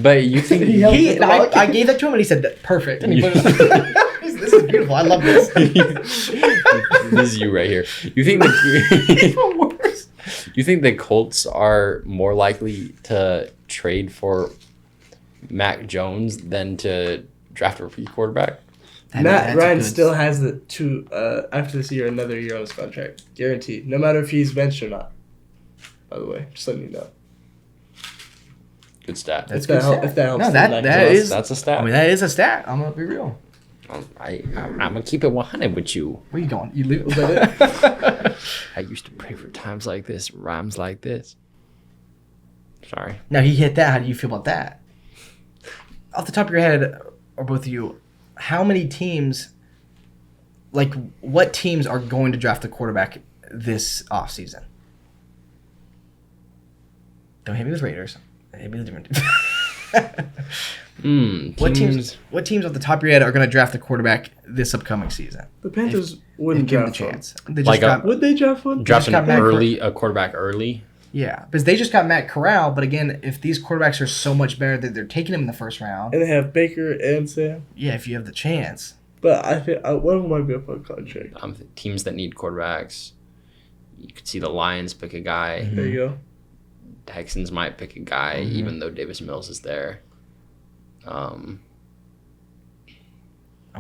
but you think
I gave that to him and he said, that, perfect. And he put it up. This is beautiful. I love this.
this is you right here. You think the
Worst.
you think the Colts are more likely to trade for Mac Jones than to draft a rookie quarterback?
Matt Ryan still has the 2 after this year, another year on his contract, guaranteed. No matter if he's benched or not. By the way, just letting you know.
Good stat.
That's
If that
good
help-
stat.
if that helps
No,
the
that
Mac
that
Jones.
is.
That's a stat.
I mean, that is a stat. I'm gonna be real.
I'm gonna keep it 100 with you.
Where you going? You lose.
Was that it?
I used to pray for times like this, rhymes like this. Sorry.
Now he hit that. How do you feel about that? Off the top of your head, or both of you, how many teams, like what teams are going to draft a quarterback this offseason? Don't hit me with Raiders. Hit me with different teams. What teams off the top of your head are going to draft a quarterback this upcoming season?
The Panthers wouldn't
Give them the
draft one.
chance. They just
Like
got,
Would they draft one?
Draft
got Matt
a quarterback early.
yeah, because they just got Matt Corral. But again, if these quarterbacks are so much better that they're taking him in the first round,
And they have Baker and Sam.
yeah, if you have the chance.
But I think one of them might be up on contract.
Teams that need quarterbacks. You could see the Lions pick a guy.
There you go.
Texans might pick a guy, even though Davis Mills is there.
I'm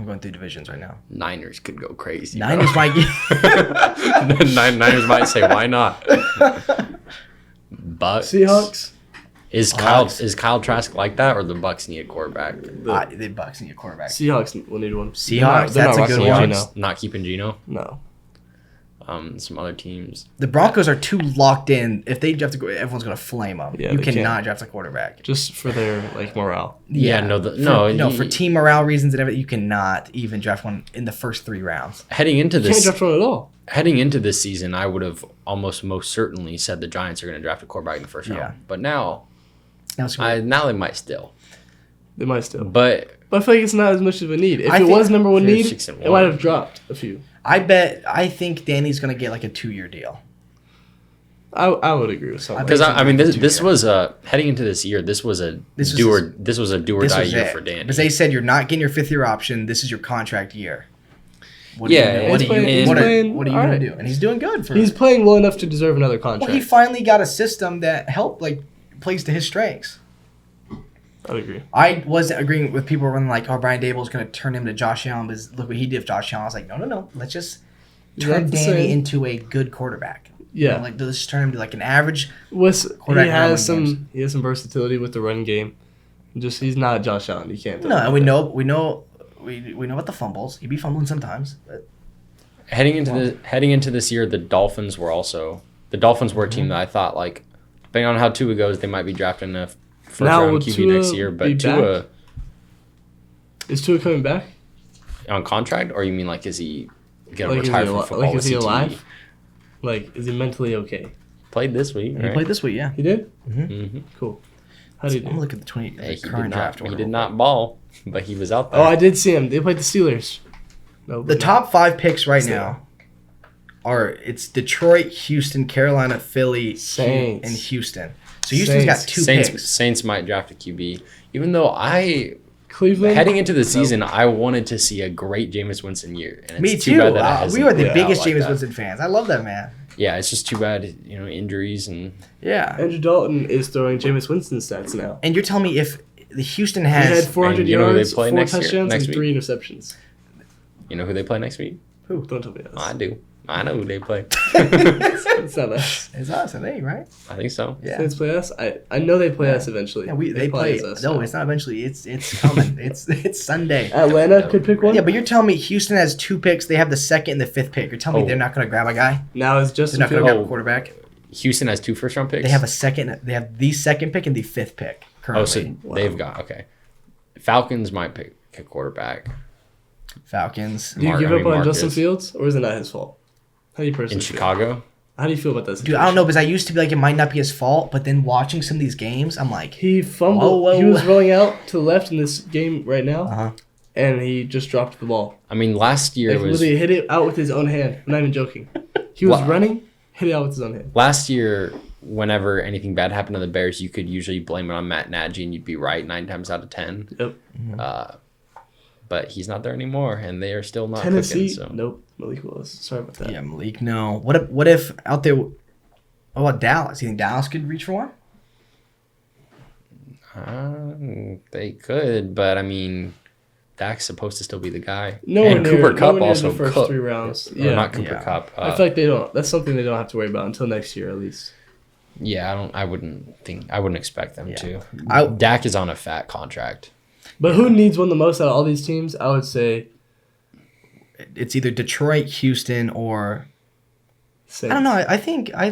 going through divisions right now.
Niners could go crazy.
Niners might get.
Niners might say, "Why not?" Bucks.
Seahawks.
Is Kyle Trask like that, or the Bucks need a quarterback?
The Bucks need a quarterback.
Seahawks will need one.
Seahawks,
They're not
that's a good
rocking
one.
Geno.
Seahawks not keeping Geno.
No.
Some other teams.
The Broncos are too locked in. If they draft a quarterback, everyone's going to flame them.
Yeah,
you
they
cannot
can't.
draft a quarterback.
Just for their morale.
For team morale reasons and everything, you cannot even draft one in the first 3 rounds.
Heading into
You can't
this,
draft one at all.
heading into this season, I would have almost most certainly said the Giants are going to draft a quarterback in the first round.
Yeah.
But now
Now,
they might still.
They might still.
But
But I feel like it's not as much of a need. If
I
it
think
was number 1
they're
need,
6-1.
it might have dropped a few.
I think Danny's going to get like a 2-year deal.
I would agree with something.
because I mean, this
Two-year.
was heading into this year. This was a do or
This
die
was
year
it.
for Danny.
Because they said you're not getting your 5th-year option. This is your contract year. What
Yeah,
what
he's
are you,
playing-
what
he's
are,
playing
what are you
all
going
right.
to do? And he's doing good for
He's playing well enough to deserve another contract.
Well, he finally got a system that helped, plays to his strengths.
I'd agree.
I wasn't agreeing with people when Brian Dable's going to turn him to Josh Allen, because look what he did with Josh Allen. I was like, no. Let's just turn
Not the
Danny
same.
into a good quarterback.
Yeah.
Let's just turn him to an average.
He
Quarterback
has
running
some versatility with the run game. Just he's not Josh Allen. You can't.
No, and we know about the fumbles. He'd be fumbling sometimes. But
heading into this year, the Dolphins were a team that I thought depending on how Tua goes, they might be drafting a first
Now,
round
will
QB
Tua
next year.
be
But Tua
back? Is Tua coming back?
on contract, or you mean is he gonna
Is he
retire from
alive?
football?
Is he
with CTE?
alive? Is he mentally okay?
Played this week,
he
right?
played this week, yeah.
He did.
Mm-hmm.
Cool. How did he
I'm
do?
gonna look at the
He
current draft order.
He did not ball, but he was out there.
Oh, I did see him. They played the Steelers. No,
The
but
top 5 picks right
Still.
now it's Detroit, Houston, Carolina, Philly,
Saints.
and Houston. So Houston's got 2 picks.
Saints might draft a QB, even though
Cleveland.
heading into the season, I wanted to see a great Jameis Winston year. And it's
Me
too
too.
bad that it
We
hasn't
are the
worked
biggest
out like
Jameis
that.
Winston fans. I love that man.
Yeah, it's just too bad, injuries and
Yeah.
Andrew Dalton is throwing Jameis Winston stats now.
And you're telling me if the Houston
He had
has
400
And you know who they
yards,
play
4
next year-
touchdowns,
next
and 3 interceptions.
you know who they play next week?
Don't tell me
I
that.
do. I know who they play.
It's not us.
it's us, I think, right?
I think so.
Yeah.
Saints play us. I know they play us eventually.
Yeah, they play.
as us.
No, it's not eventually. It's coming. it's Sunday.
Atlanta could pick one.
Yeah, but you're telling me Houston has 2 picks. They have the 2nd and the 5th pick. You're telling me
Oh.
they're not going to grab a guy.
Now is
They're
Justin
not going to
Fields.
grab a quarterback.
Houston has 2 first-round picks.
They have the 2nd pick and the 5th pick currently.
Oh, so they've got okay. Falcons might pick a quarterback
Falcons.
Do you
Mark-
give
I
up
mean,
on
Marcus.
Justin Fields, or is it not his fault? How do you personally
in
feel?
Chicago.
How do you feel about that?
Dude, I don't know, because I used to be like, it might not be his fault, but then watching some of these games, I'm like,
He fumbled.
Whoa.
He was rolling out to the left in this game right now,
uh-huh.
and he just dropped the ball.
I mean, last year
Like,
was
literally hit it out with his own hand. I'm not even joking. He was
Well-
running, hit it out with his own hand.
Last year, whenever anything bad happened to the Bears, you could usually blame it on Matt Nagy, and you'd be right 9 times out of 10.
Yep.
But he's not there anymore, and they are still not
Tennessee,
cooking. So
nope. Malik Willis. Sorry about that.
Yeah, Malik. No. What if out there? What about Dallas? You think Dallas could reach for one?
they could, but I mean, Dak's supposed to still be the guy.
Nowhere
and
near,
Cooper Kupp
nowhere near
also
the first
cooked.
3 rounds.
Or
Yeah.
not Cooper
Yeah.
Kupp.
I feel like they don't. That's something they don't have to worry about until next year, at least.
Yeah, I wouldn't expect them
Yeah.
to. Dak is on a fat contract.
But who needs one the most out of all these teams? I would say
It's either Detroit, Houston, or
Saints.
I don't know. I think I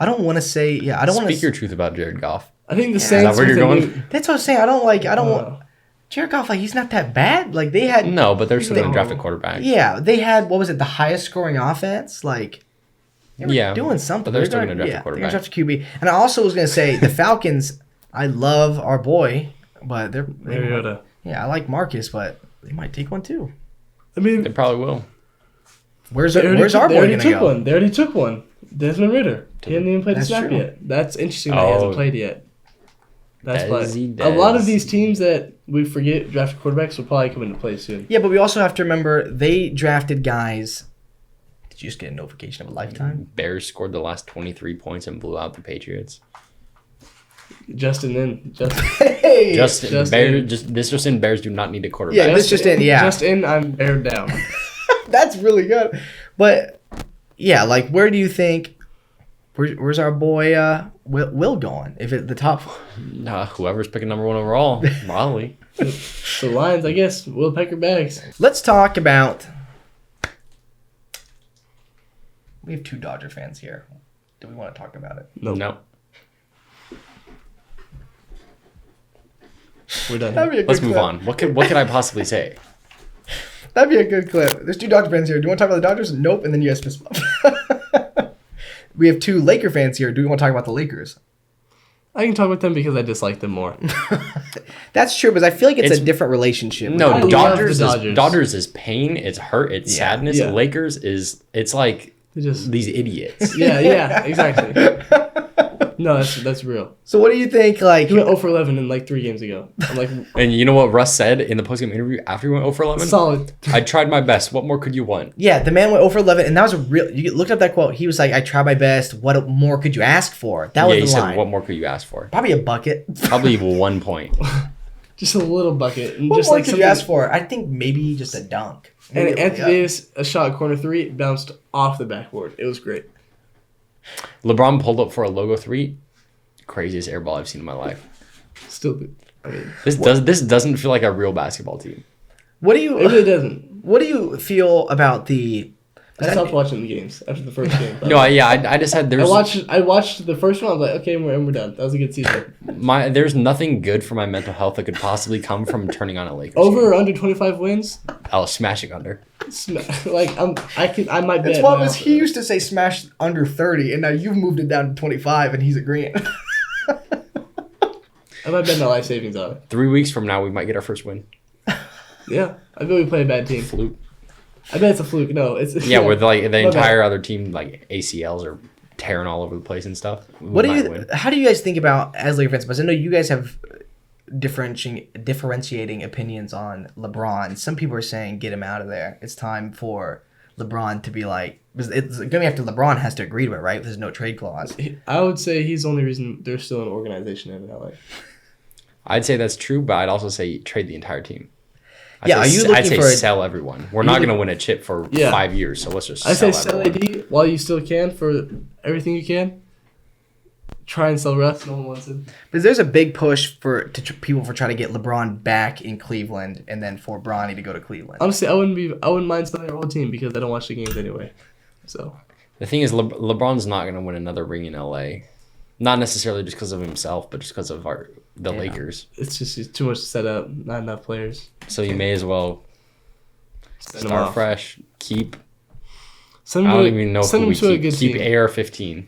don't want to say. Yeah, I don't want
Speak your
to.
truth about Jared Goff.
I think the
Is
Saints.
that where
with
you're
the
going?
new-
That's what I'm saying. I don't want Jared Goff. Like he's not that bad. Like they had.
No, but they're still going to
No.
draft a quarterback.
Yeah, they had what was it? The highest scoring offense. Like they were
Yeah,
doing something.
but they're still
gonna
gonna draft a
They're
quarterback.
gonna draft a QB. And I also was gonna say the Falcons. I love our boy, but they might,
Mariota.
yeah, I like Marcus, but they might take one too.
I mean,
They probably will.
Where's
they already
our
took- they
boy
already
gonna
took
go?
one. They already took one. Desmond Ritter. He hadn't even played the
That's
snap
true.
yet. That's interesting that he
Oh.
hasn't played yet. That's
Desi
why a lot of
Des.
these teams that we forget drafted quarterbacks will probably come into play soon.
Yeah, but we also have to remember they drafted guys. Did you just get a notification of a lifetime?
Bears scored the last 23 points and blew out the Patriots.
Justin.
Hey,
Justin,
Justin.
this just in, Bears do not need a quarterback.
Yeah, this just in, yeah.
Just in, I'm bared down.
that's really good. But yeah, like where do you think? Where's our boy Will going? If it the top,
Whoever's picking number 1 overall, probably.
The Lions, I guess, will Pecker bags.
let's talk about. We have 2 Dodger fans here. Do we want to talk about it?
No.
We're done.
That'd be a good
Let's move
clip.
on. What could I possibly say?
That'd be a good clip. There's 2 Dodger fans here. Do you want to talk about the Dodgers? Nope. And then you guys piss them off. We have 2 Laker fans here. Do we want to talk about the Lakers?
I can talk with them because I dislike them more.
That's true, but I feel like it's
It's-
a different relationship.
No,
I love
Dodgers
the
is
Dodgers.
Dodgers is pain, it's hurt, it's
Yeah.
sadness.
Yeah.
Lakers it's like
They just
these idiots.
yeah, exactly. No, that's real.
So what do you think? Like,
He went 0 for 11 in like 3 games ago. I'm like,
And you know what Russ said in the postgame interview after he went 0 for 11?
solid.
I tried my best. What more could you want?
yeah, the man went over 11, and that was a real. You looked up that quote. He was like, "I tried my best. What more could you ask for?" That was
Yeah, he
the
said,
line.
what more could you ask for?
Probably a bucket.
Probably 1 point.
Just a little bucket. And
What
just
more
like
could you ask for? I think maybe just a dunk.
And
Maybe a
Anthony
layup.
Davis, a shot corner 3, bounced off the backboard. It was great.
LeBron pulled up for a logo 3. Craziest air ball I've seen in my life.
Still, I mean,
This doesn't feel like a real basketball team.
What do
it
you
really doesn't.
What do you feel about the?
I stopped watching the games after the first game.
No, I just had
I watched the first one. I was like, okay, we're done. That was a good season.
there's nothing good for my mental health that could possibly come from turning on a Lakers
Over
game.
or under 25 wins?
Oh, smashing under.
Like I might bet.
It's what
now.
was he used to say smash under 30, and now you've moved it down to 25, and he's agreeing.
I might bet my life savings on it.
3 weeks from now, we might get our first win.
Yeah, I bet we play a bad team.
Fluke.
I bet it's a fluke. No, it's
Yeah, where the
My
entire
bad.
other team like ACLs are tearing all over the place and stuff. We
What do
might
you?
win.
How do you guys think about as Laker fans? Because I know you guys have differentiating opinions on LeBron. Some people are saying get him out of there. It's time for LeBron to be like. Because it's gonna be after LeBron has to agree to it, right? There's no trade clause.
I would say he's the only reason there's still an organization in LA.
I'd say that's true, but I'd also say trade the entire team.
Yeah, are you looking
I'd say
for a-
sell everyone. We're not
look-
going to win a chip for
Yeah.
5 years, so let's just
I say
sell
sell
everyone.
AD while you still can for everything you can. Try and sell Russ. No one wants him.
Because there's a big push for people for trying to get LeBron back in Cleveland, and then for Bronny to go to Cleveland.
Honestly, I wouldn't mind selling our whole team because I don't watch the games anyway. So
The thing is, LeBron's not going to win another ring in LA. Not necessarily just because of himself, but just because of the
Yeah.
Lakers.
it's too much to set up. Not enough players.
So you may as well
Send him
start
off.
fresh. Keep.
Send
I
him
don't
to,
even know
send
who
him
we
to a
keep.
good
Keep
team.
AR-15.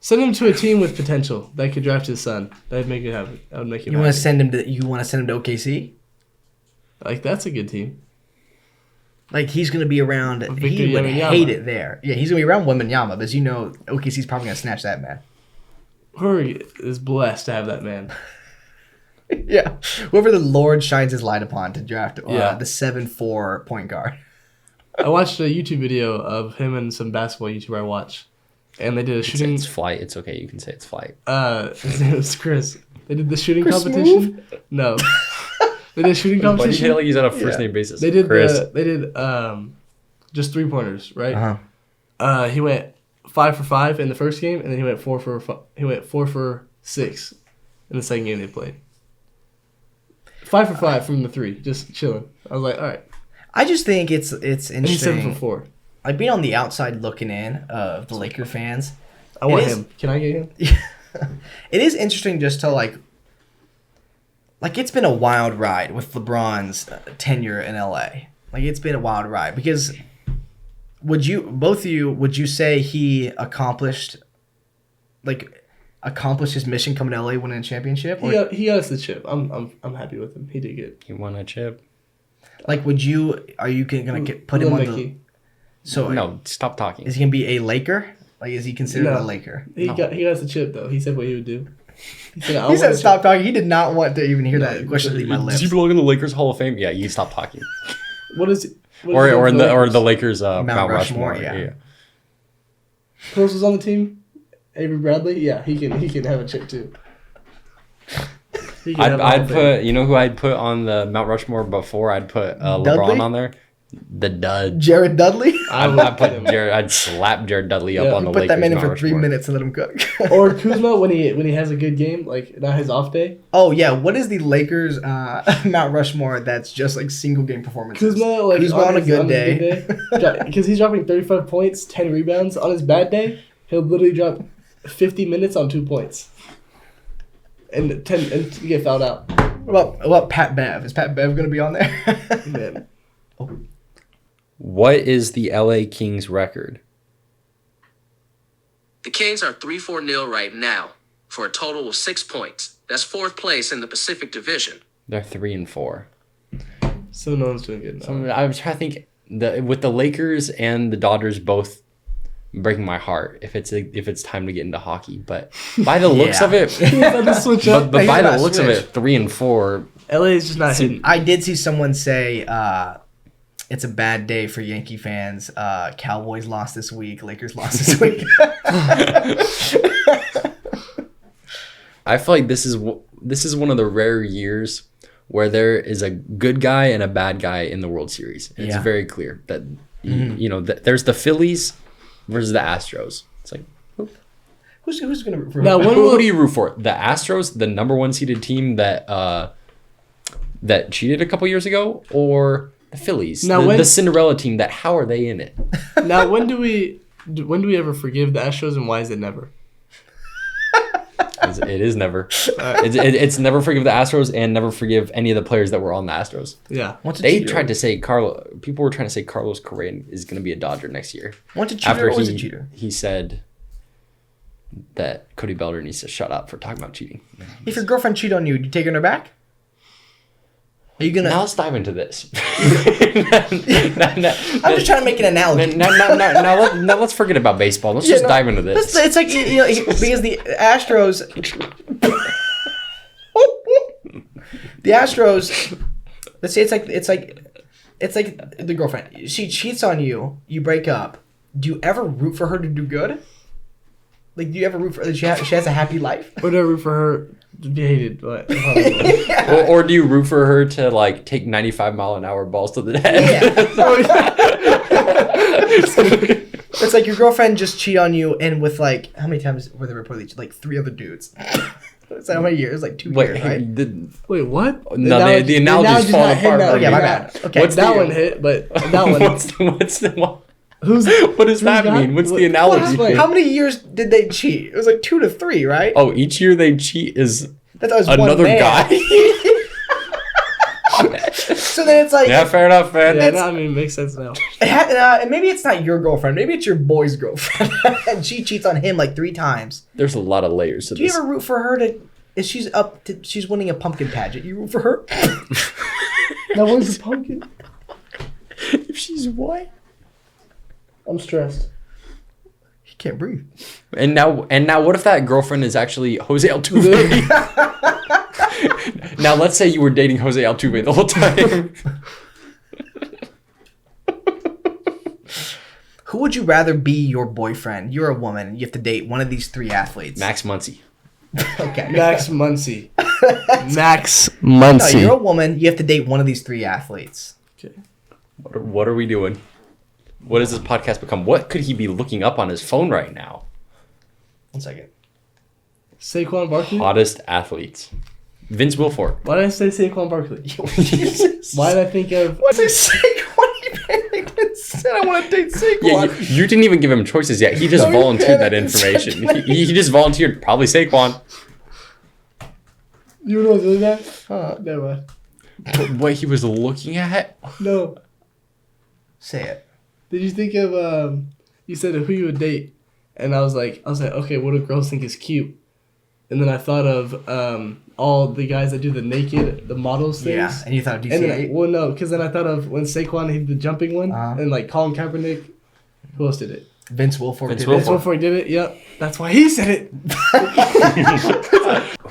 Send him to a team with potential that could draft his son. That'd make it happen. That would make it.
You want to
happen.
send him to OKC?
Like that's a good team.
Like, he's going to be around.
Victor
He would
Wembanyama.
hate it there. Yeah, he's going to be around Wembanyama, but as you know, OKC's probably going to snatch that man.
Hurry is blessed to have that man.
Yeah. Whoever the Lord shines his light upon to draft
Yeah.
the 7'4" point guard.
I watched a YouTube video of him and some basketball YouTuber I watch, and they did a shooting.
It's Flight. It's okay. You can say it's Flight.
His name was Chris. They did the shooting
Chris
competition. No, they did a shooting
But you
competition.
hit like he's on a first name basis.
They did
Chris.
just 3-pointers, right?
Uh-huh.
He went 5 for 5 in the first game, and then he went 4 for 6 in the second game they played. 5 for 5 from the 3, just chilling. I was like, all right.
I just think it's
And he's 7
interesting.
for 4.
Like, being on the outside looking in of the Laker fans.
I want
is-
him. Can I get him?
It is interesting just to, like, it's been a wild ride with LeBron's tenure in LA. Like, it's been a wild ride because would you say he accomplished his mission coming to LA, winning a championship? Or,
He got us the chip. I'm happy with him. He did good.
He won a chip.
like, are you gonna put him on the?
Mickey.
So
No, stop talking.
is he gonna be a Laker? Like, is he considered
No.
a Laker?
He got us the chip though. He said what he would do. He said,
He said, "Stop talking." He did not want to even hear that question leave my
Does
lips.
he belong in the Lakers Hall of Fame? Yeah, you stop talking.
What is?
Or the Lakers Mount Rushmore.
Rushmore, yeah.
Close was on the team. Avery Bradley. Yeah, he can have a chip too. He can have a Hall
I'd
of Fame.
put. You know who I'd put on the Mount Rushmore before? I'd put LeBron
Dudley?
on there. The Dud.
Jared Dudley.
I'd put Jared. I'd slap Jared Dudley up
Yeah,
on the
Put
Lakers
that man in
Mount
for 3
Rushmore.
minutes and let him cook.
Or Kuzma when he has a good game, like not his off day.
Oh yeah, what is the Lakers Mount Rushmore that's just like single game performances?
Kuzma like
Kuzma on a good day.
Because he's dropping 35 points, 10 rebounds. On his bad day, he'll literally drop 50 minutes on 2 points, and get fouled out.
What about Pat Bev? Is Pat Bev gonna be on there?
Man.
What is the LA Kings record?
The Kings are 3-4-0 right now for a total of 6 points. That's 4th place in the Pacific Division.
They're 3-4.
So no one's doing good now.
I was trying to think with the Lakers and the Dodgers both breaking my heart if it's time to get into hockey. But by the looks
Yeah.
of it,
He's about to switch up.
but
He's
by the
about to
looks of
switch.
it, 3-4.
LA is just not hitting.
I did see someone say it's a bad day for Yankee fans. Cowboys lost this week. Lakers lost this week.
I feel like this is one of the rare years where there is a good guy and a bad guy in the World Series. And
Yeah.
It's very clear that there's the Phillies versus the Astros. It's like
Who's gonna root for
Now,
him?
when
who
will
do you root for? The Astros, the number 1 seeded team that cheated a couple years ago, or the Phillies,
Now,
the Cinderella team? How are they in it?
now when do we ever forgive the Astros, and why is it never?
It is never. It's never forgive the Astros and never forgive any of the players that were on the Astros.
Yeah.
Once a
They
cheater.
tried to say people were trying to say Carlos Correa is going to be a Dodger next year.
Once a cheater, always a cheater.
he said that Cody Bellinger needs to shut up for talking about cheating.
If your girlfriend cheat on you, you taking her back? Are you gonna?
Now let's dive into this.
I'm just trying to make an analogy.
Now let's forget about baseball. Let's just dive into this.
It's like because the Astros, the Astros. Let's say it's like the girlfriend. She cheats on you. You break up. Do you ever root for her to do good? Like, do you ever root for she has a happy life?
Would I root for her to be hated? But
Or do you root for her to like take 95-mile-an-hour balls to the head?
It's like your girlfriend just cheat on you, and with like how many times were they reportedly like 3 other dudes? It's how many years? Like 2 years, right?
wait, what?
No, the analogy's falling apart.
Oh
bro.
yeah, my bad. Okay,
What's
That
the-
one hit, but that one.
What does that
got-
mean? What's
what-
the analogy?
Wait.
How many years did they cheat? It was like 2 to 3, right?
Oh, each year they cheat is
That was
another
one man.
guy.
So then it's like,
Yeah, fair enough, man.
Yeah, no, I mean, it makes sense now.
and maybe it's not your girlfriend. Maybe it's your boy's girlfriend, and she cheats on him like 3 times.
There's a lot of layers to
Do you
this.
ever root for her to? If she's winning a pumpkin pageant, you root for her?
Now, where's the pumpkin?
If she's what?
I'm stressed.
He can't breathe.
And now, what if that girlfriend is actually Jose Altuve? Now, let's say you were dating Jose Altuve the whole time.
Who would you rather be your boyfriend? You're a woman. You have to date one of these 3 athletes.
Max Muncy.
Okay.
Max Muncy. Max
No,
Muncy.
you're a woman. You have to date one of these 3 athletes.
Okay.
What are we doing? What has this podcast become? What could he be looking up on his phone right now?
1 second.
Saquon Barkley?
Hottest athletes. Vince Wilfork.
Why did I say Saquon Barkley?
Jesus.
Why did I think of...
What's it Saquon? He panicked said I want to date Saquon.
Yeah, you didn't even give him choices yet. He just
No, he
volunteered that
panicked and said
information. He just volunteered probably Saquon.
You know what was that? Never mind.
But what he was looking at?
No.
Say it.
Did you think of, you said who you would date, and I was like, okay, what do girls think is cute? And then I thought of all the guys that do the models things.
Yeah, and you thought
And then,
DC8?
well, no, because then I thought of when Saquon hit the jumping one,
Uh-huh.
and like Colin Kaepernick. Who else did it?
Vince Wilfork
Vince
did
Wilfork.
it.
That's before he did it. Yep, that's why he said it.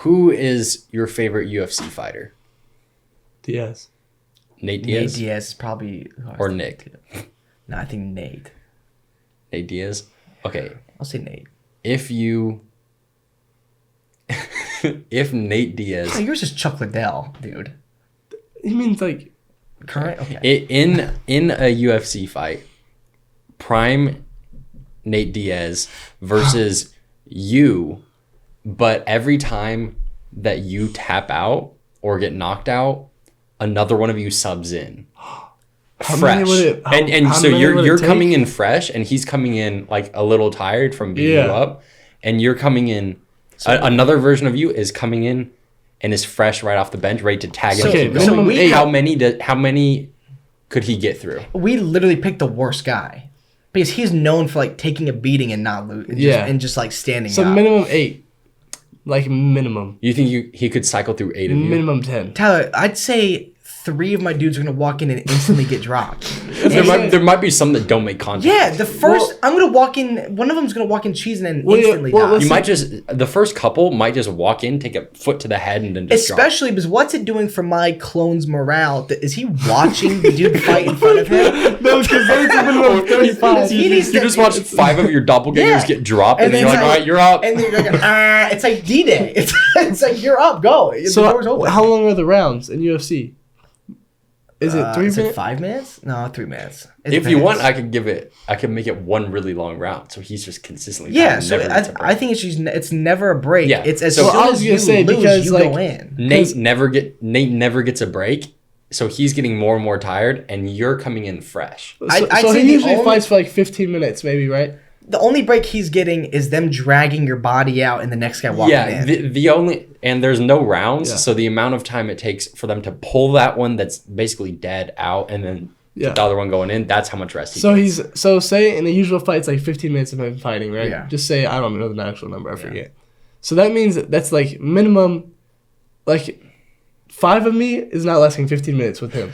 Who is your favorite UFC fighter?
Diaz.
Nate
Nate
Diaz?
Diaz is probably... who I was
Or
thinking
Nick?
too. No, I think Nate.
Nate Diaz? Okay.
I'll say Nate.
If you... if Nate Diaz...
Oh, yours is Chuck Liddell, dude.
He means like
Current? Okay.
In a UFC fight, prime Nate Diaz versus you, but every time that you tap out or get knocked out, another one of you subs in.
many
Fresh.
would it- how-
and
how
so
many would it
you're
take?
coming in fresh and he's coming in like a little tired from beating you
Yeah.
up, and you're coming in another version of you is coming in and is fresh right off the bench, ready to tag
So-
him.
okay, minimum
we-
8.
How many could he get through?
We literally picked the worst guy. Because he's known for like taking a beating and not losing.
Yeah.
And just like standing
So
up.
minimum 8. Like minimum.
You think he could cycle through 8 of you?
Minimum 10.
Tyler, I'd say 3 of my dudes are gonna walk in and instantly get dropped.
There might be some that don't make contact.
Yeah, the first I'm gonna walk in. One of them's gonna walk in cheese and then
Well, yeah,
instantly
well,
die.
let's
You might just the first couple might just walk in, take a foot to the head, and then just drop.
Especially because what's it doing for my clone's morale? Is he watching the dude fight in front of him?
No, because there's a minimum of 35.
He needs
You
to-
just watch 5 of your doppelgangers
Yeah.
get dropped, and then you're
it's
like, all right, you're up.
And then you're like, it's like D-Day. It's like you're up, go. The door's
So
open.
how long are the rounds in UFC? Is it 3
Is it
minutes?
5 minutes? No, 3 minutes. It
If you want,
depends.
I could make it one really long round, so he's just consistently.
Yeah,
dying,
so
never gets a break.
I think it's never a break.
Yeah,
It's as
so-
soon
Well, I was
as
gonna
you
say,
lose,
because,
you
like,
go in.
Nate never gets a break, so he's getting more and more tired, and you're coming in fresh.
I'd
So
say
he
the
usually
only-
fights for like 15 minutes, maybe, right?
The only break he's getting is them dragging your body out and the next guy walking
Yeah,
in.
the only and there's no rounds,
Yeah.
so the amount of time it takes for them to pull that one that's basically dead out, and then
Yeah.
the other one going in, that's how much rest he
So
gets.
so say in the usual fight's like 15 minutes of him fighting, right?
Yeah.
Just say I don't know the actual number, I forget. So that means that's like minimum, like 5 of me is not less than 15 minutes with him.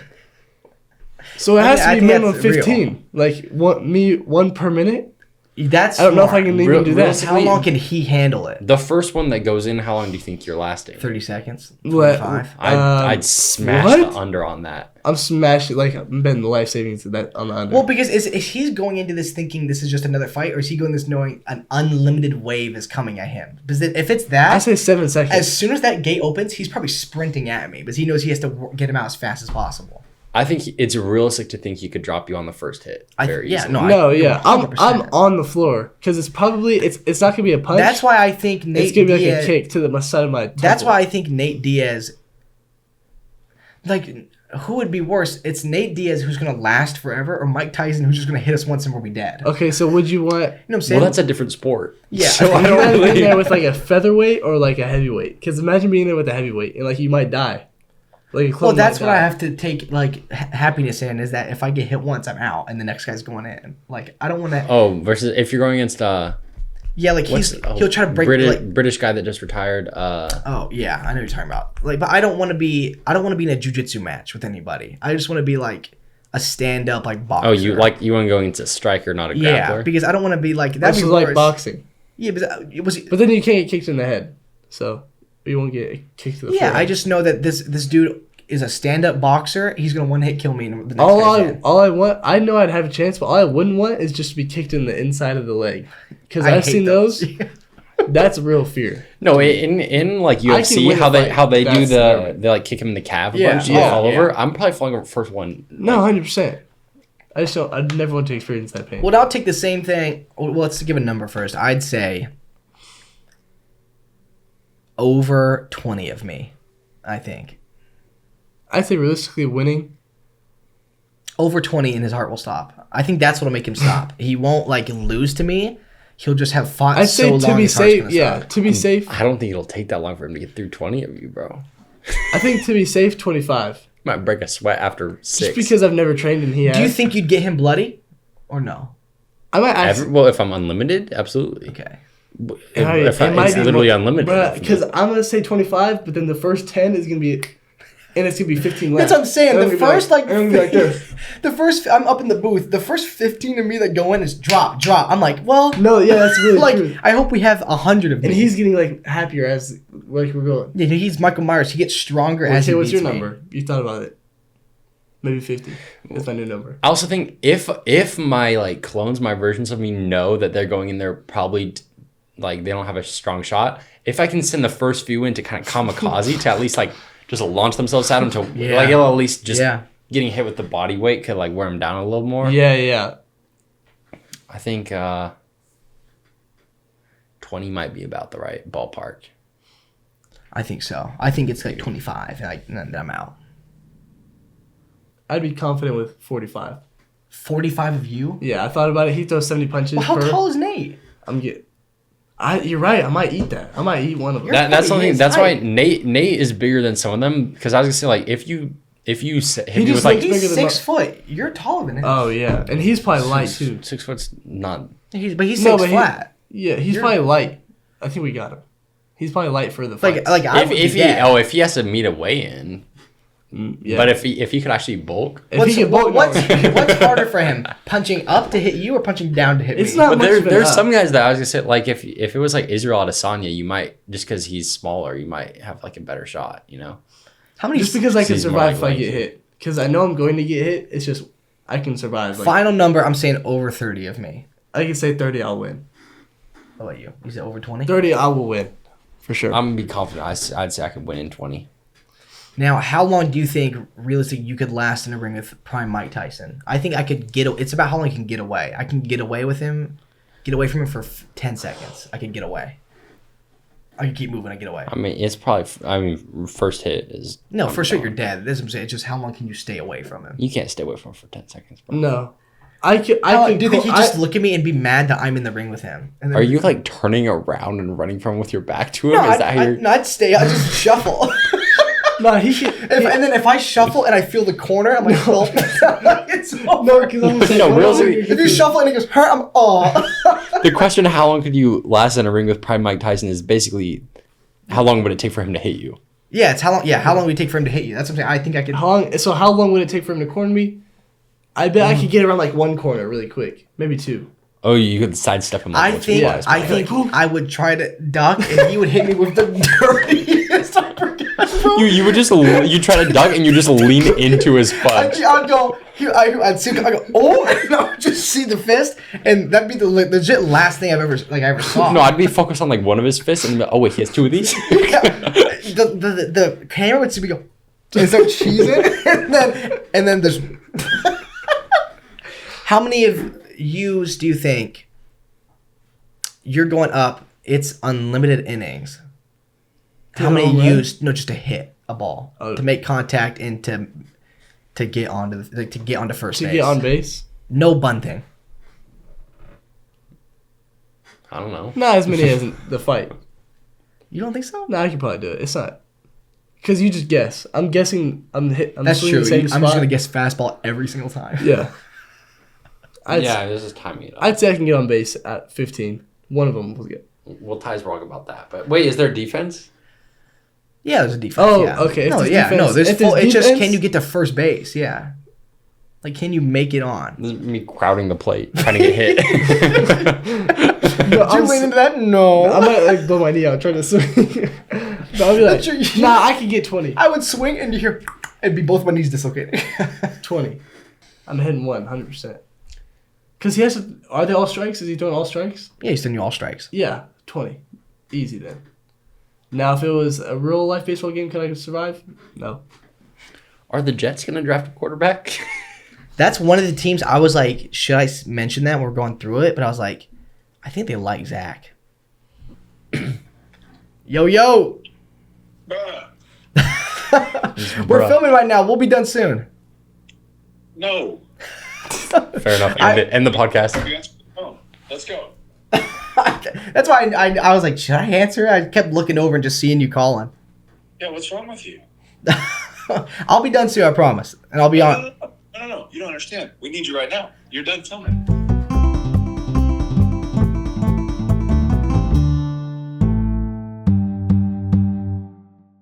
So it has
I
to be
think
minimum
that's real.
15. Like one per minute.
That's
I don't know if I
smart.
can
Real-
even do that.
How long can he handle it?
The first one that goes in, how long do you think you're lasting?
30 seconds?
What?
25?
I'd smash
what?
the under on that.
I'm smashing like I'm betting the life savings to that on the under.
Well, because is he's going into this thinking this is just another fight, or is he going this knowing an unlimited wave is coming at him? Because if it's
I
that,
say 7 seconds.
as soon as that gate opens, he's probably sprinting at me because he knows he has to get him out as fast as possible.
I think it's realistic to think he could drop you on the first hit. Very
yeah,
easily.
no,
no, yeah, I'm
100%.
on the floor because it's probably it's not gonna be a punch.
That's why I think Nate
it's gonna be like
Diaz.
a kick to the side of my.
That's
temple.
why I think Nate Diaz. Like, who would be worse? It's Nate Diaz who's gonna last forever, or Mike Tyson who's just gonna hit us once and we'll be dead. You know
Okay, so would you want?
what I'm saying?
Well, that's a different sport.
Yeah.
So
Would
I
you
don't
rather be
really.
there with like a featherweight or like a heavyweight? Because imagine being there with a heavyweight and like you might die. Like a
Well,
clone
that's
might
what I
die.
have to take like happiness in is that if I get hit once, I'm out, and the next guy's going in. Like I don't want to.
Oh, versus if you're going against
Yeah, like he'll try to break like.
British guy that just retired.
Oh yeah, I know what you're talking about. Like, but I don't want to be. I don't want to be in a jujitsu match with anybody. I just want to be like a stand up like boxer.
Oh, you want to go into striker, not a
Yeah,
grappler?
because I don't want to be like that'd
That's
be
just
worse.
like boxing.
Yeah, but it was.
But then you can't get kicked in the head, so you won't get kicked to the
Yeah,
floor.
I just know that this dude is a stand up boxer. He's gonna one hit kill me in the next
all
guy's head.
I want, I know I'd have a chance, but all I wouldn't want is just to be kicked in the inside of the leg, because
I
I've
hate
seen those.
Yeah.
That's real fear.
No, in like
can
UFC,
win a
how they
fight.
do
That's
they like kick him in the calf a
Yeah.
bunch,
Yeah.
fall
Yeah.
over. I'm probably falling over first one.
No, 100%. I just don't. I'd never want to experience that pain.
Well, I'll take the same thing. Well, let's give a number first. I'd say over 20 of me. I think
I'd say realistically winning.
over 20, and his heart will stop. I think that's what'll make him stop. He won't like lose to me. He'll just have fought
I'd
so
say
long.
to be
his heart's
safe.
gonna
Yeah,
stop.
to be safe.
I don't think it'll take that long for him to get through 20 of you, bro.
I think to be safe, 25.
Might break a sweat after 6.
Just because I've never trained and he has.
Do you think you'd get him bloody, or no?
I might ask.
Well, if I'm unlimited, absolutely.
Okay.
If it's literally unlimited.
Because I'm gonna say 25, but then the first 10 is gonna be, and it's gonna be 15 left.
That's what I'm saying.
And I'm
The
gonna be
first like,
I'm gonna be like this.
the first I'm up in the booth. The first 15 of me that go in is drop. I'm like, well,
No, yeah, that's really
like
true.
I hope we have 100 of me.
And he's getting like happier as like we're going.
Yeah, he's Michael Myers. He gets stronger as
Okay,
he
what's your
beats me.
number? You thought about it. Maybe 50. That's my new number.
I also think if my like clones, my versions of me know that they're going in there probably like they don't have a strong shot. If I can send the first few in to kind of kamikaze to at least like just launch themselves at him to
Yeah.
like it'll at least just
Yeah.
getting hit with the body weight could like wear him down a little more.
Yeah.
I think 20 might be about the right ballpark.
I think so. I think it's like 25, and then I'm out.
I'd be confident with 45.
45 of you?
Yeah, I thought about it. He throws 70 punches
Well, how
per.
tall is Nate?
You're right. I might eat that. I might eat one of them.
You're-
That's something.
His
That's why
height.
Nate is bigger than some of them because I was gonna say like if you hit me
just
with like
looks bigger
He's
than
6 foot. You're taller than him.
Oh yeah, and he's probably light too.
6 foot's not.
But he's
No,
6
but he-
flat.
Yeah, he's probably light. I think we got him. He's probably light for the fight.
Like I would be dead.
If he has to meet a weigh in,
yeah.
but if he could actually bulk,
if he can bulk,
what's
no.
what's harder for him? Punching up to hit you or punching down to hit
It's
me?
not
but
much of an
there's
up.
some guys that I was gonna say like if it was like Israel Adesanya, you might just because he's smaller, you might have like a better shot, you know.
How many
Just because I can
He's more
survive
like
if I get hit. Because I know I'm going to get hit. It's just I can survive. Like,
final number? I'm saying over 30 of me.
I can say 30. I'll win.
How about you? You said over 20?
30. I will win. For sure.
I'm gonna be confident. I'd say I could win in 20.
Now, how long do you think realistically you could last in a ring with prime Mike Tyson? I think I could get. It's about how long you can get away. I can get away with him, get away from him for 10 seconds. I can get away. I can keep moving and get away.
I mean, it's probably. I mean, first hit is.
No, for sure you're dead. That's what I'm saying. It's just how long can you stay away from him?
You can't stay away from him for 10 seconds, bro.
No. I can.
How,
I can.
do you think he'd just look at me and be mad that I'm in the ring with him? And then,
Are you like turning around and running from him with your back to him?
No,
Is that how you're?
I'd stay. I'd just shuffle.
No, he can.
And then if I shuffle and I feel the corner, I'm like, well, it's over.
No, because I'm saying.
No,
what
real
else
serious.
are
If you shuffle and it goes hurt, I'm
The question, how long could you last in a ring with Prime Mike Tyson, is basically how long would it take for him to hit you?
Yeah, it's how long. Yeah, how long would it take for him to hit you? That's what I'm saying. I think I could.
How long would it take for him to corner me? I bet I could get around like one corner really quick, maybe two.
Oh, you could sidestep him. Like
I
once or
think
twice,
I
bro.
think I would try to duck, and he would hit me with the dirtiest uppercut, bro.
You would just you try to duck and you just lean into his punch.
I'd go. I'd see. I go. Oh, and I would just see the fist, and that'd be the legit last thing I ever saw.
No, I'd be focused on like one of his fists and be like, oh wait, he has two of these.
Yeah. The camera would see me go and start cheesing, and then there's. How many of yous do you think you're going up? It's unlimited innings. How many yous? No, just to hit a ball, to make contact, and to get onto first base.
To get on base?
No bunting.
I don't know.
Not as many as in the fight.
You don't think so?
No, I can probably do it. It's not. Because you just guess. I'm guessing. I'm
That's
swinging
true.
the same
I'm
spot.
just gonna guess fastball every single time.
Yeah.
Yeah, this is timing it up.
I'd say I can get on base at 15. One of them will get.
Well, Ty's wrong about that. But wait, is there defense?
Yeah, there's a defense.
Oh,
yeah.
okay, if
No,
there's
yeah,
defense-
no. There's
if there's
full. It's just
defense-
can you get to first base? Yeah. Like, can you make it on?
This is me crowding the plate, trying to get hit.
No,
Did you lean into that? No.
I might like blow my knee out trying to swing. But I'll be like, nah, I can get 20.
I would swing and you hear, it'd be both my knees dislocated.
20. I'm hitting 100%. Because he has to, are they all strikes? Is he doing all strikes?
Yeah, he's doing you all strikes.
Yeah, 20. Easy then. Now, if it was a real life baseball game, can I survive? No.
Are the Jets going to draft a quarterback?
That's one of the teams I was like, should I mention that? We're going through it, but I was like, I think they like Zach. Yo.
Bruh.
We're filming right now. We'll be done soon.
No.
Fair enough. End the podcast.
You answer the phone. Let's go.
That's why I was like, should I answer? I kept looking over and just seeing you calling.
Yeah, what's wrong with you?
I'll be done soon, I promise. And I'll be on.
No. You don't understand. We need you right now. You're done filming.